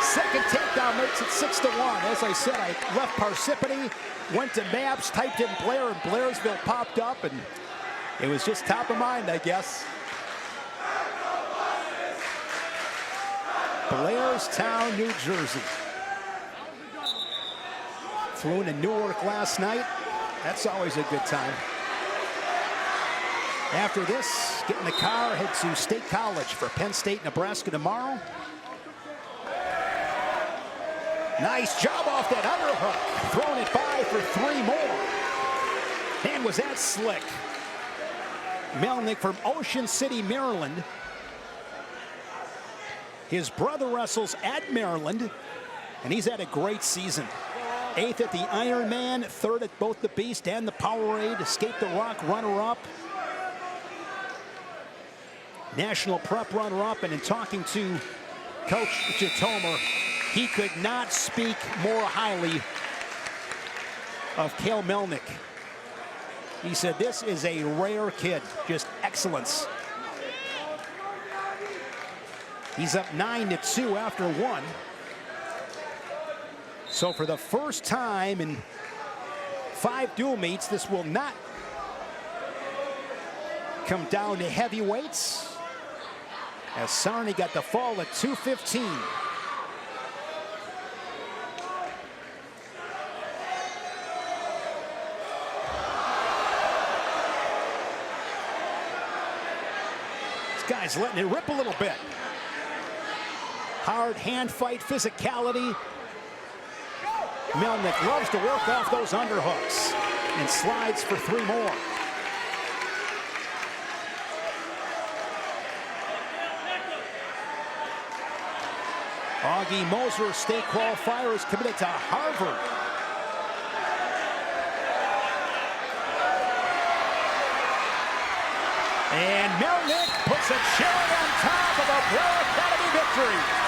Second takedown makes it 6-1. As I said, I left Parsippany, went to maps, typed in Blair, and Blairsville popped up, and it was just top of mind, I guess. Blairstown, New Jersey. Flew into Newark last night. That's always a good time. After this, get in the car, head to State College for Penn State, Nebraska tomorrow. Nice job off that underhook. Throwing it by for 3 more. Man, was that slick. Mielnik from Ocean City, Maryland. His brother wrestles at Maryland, and he's had a great season. 8th at the Ironman, 3rd at both the Beast and the Powerade. Escaped the Rock runner-up. National prep runner-up, and in talking to Coach Jatomer, he could not speak more highly of Cael Mielnik. He said, this is a rare kid, just excellence. He's up 9-2 after one. So for the first time in 5 dual meets, this will not come down to heavyweights, as Tsarni got the fall at 2:15. This guy's letting it rip a little bit. Hard hand fight physicality. Mielnik loves to work off those underhooks and slides for 3 more. Augie Moser, state qualifier, is committed to Harvard. And Mielnik puts a cherry on top of a Blair Academy victory.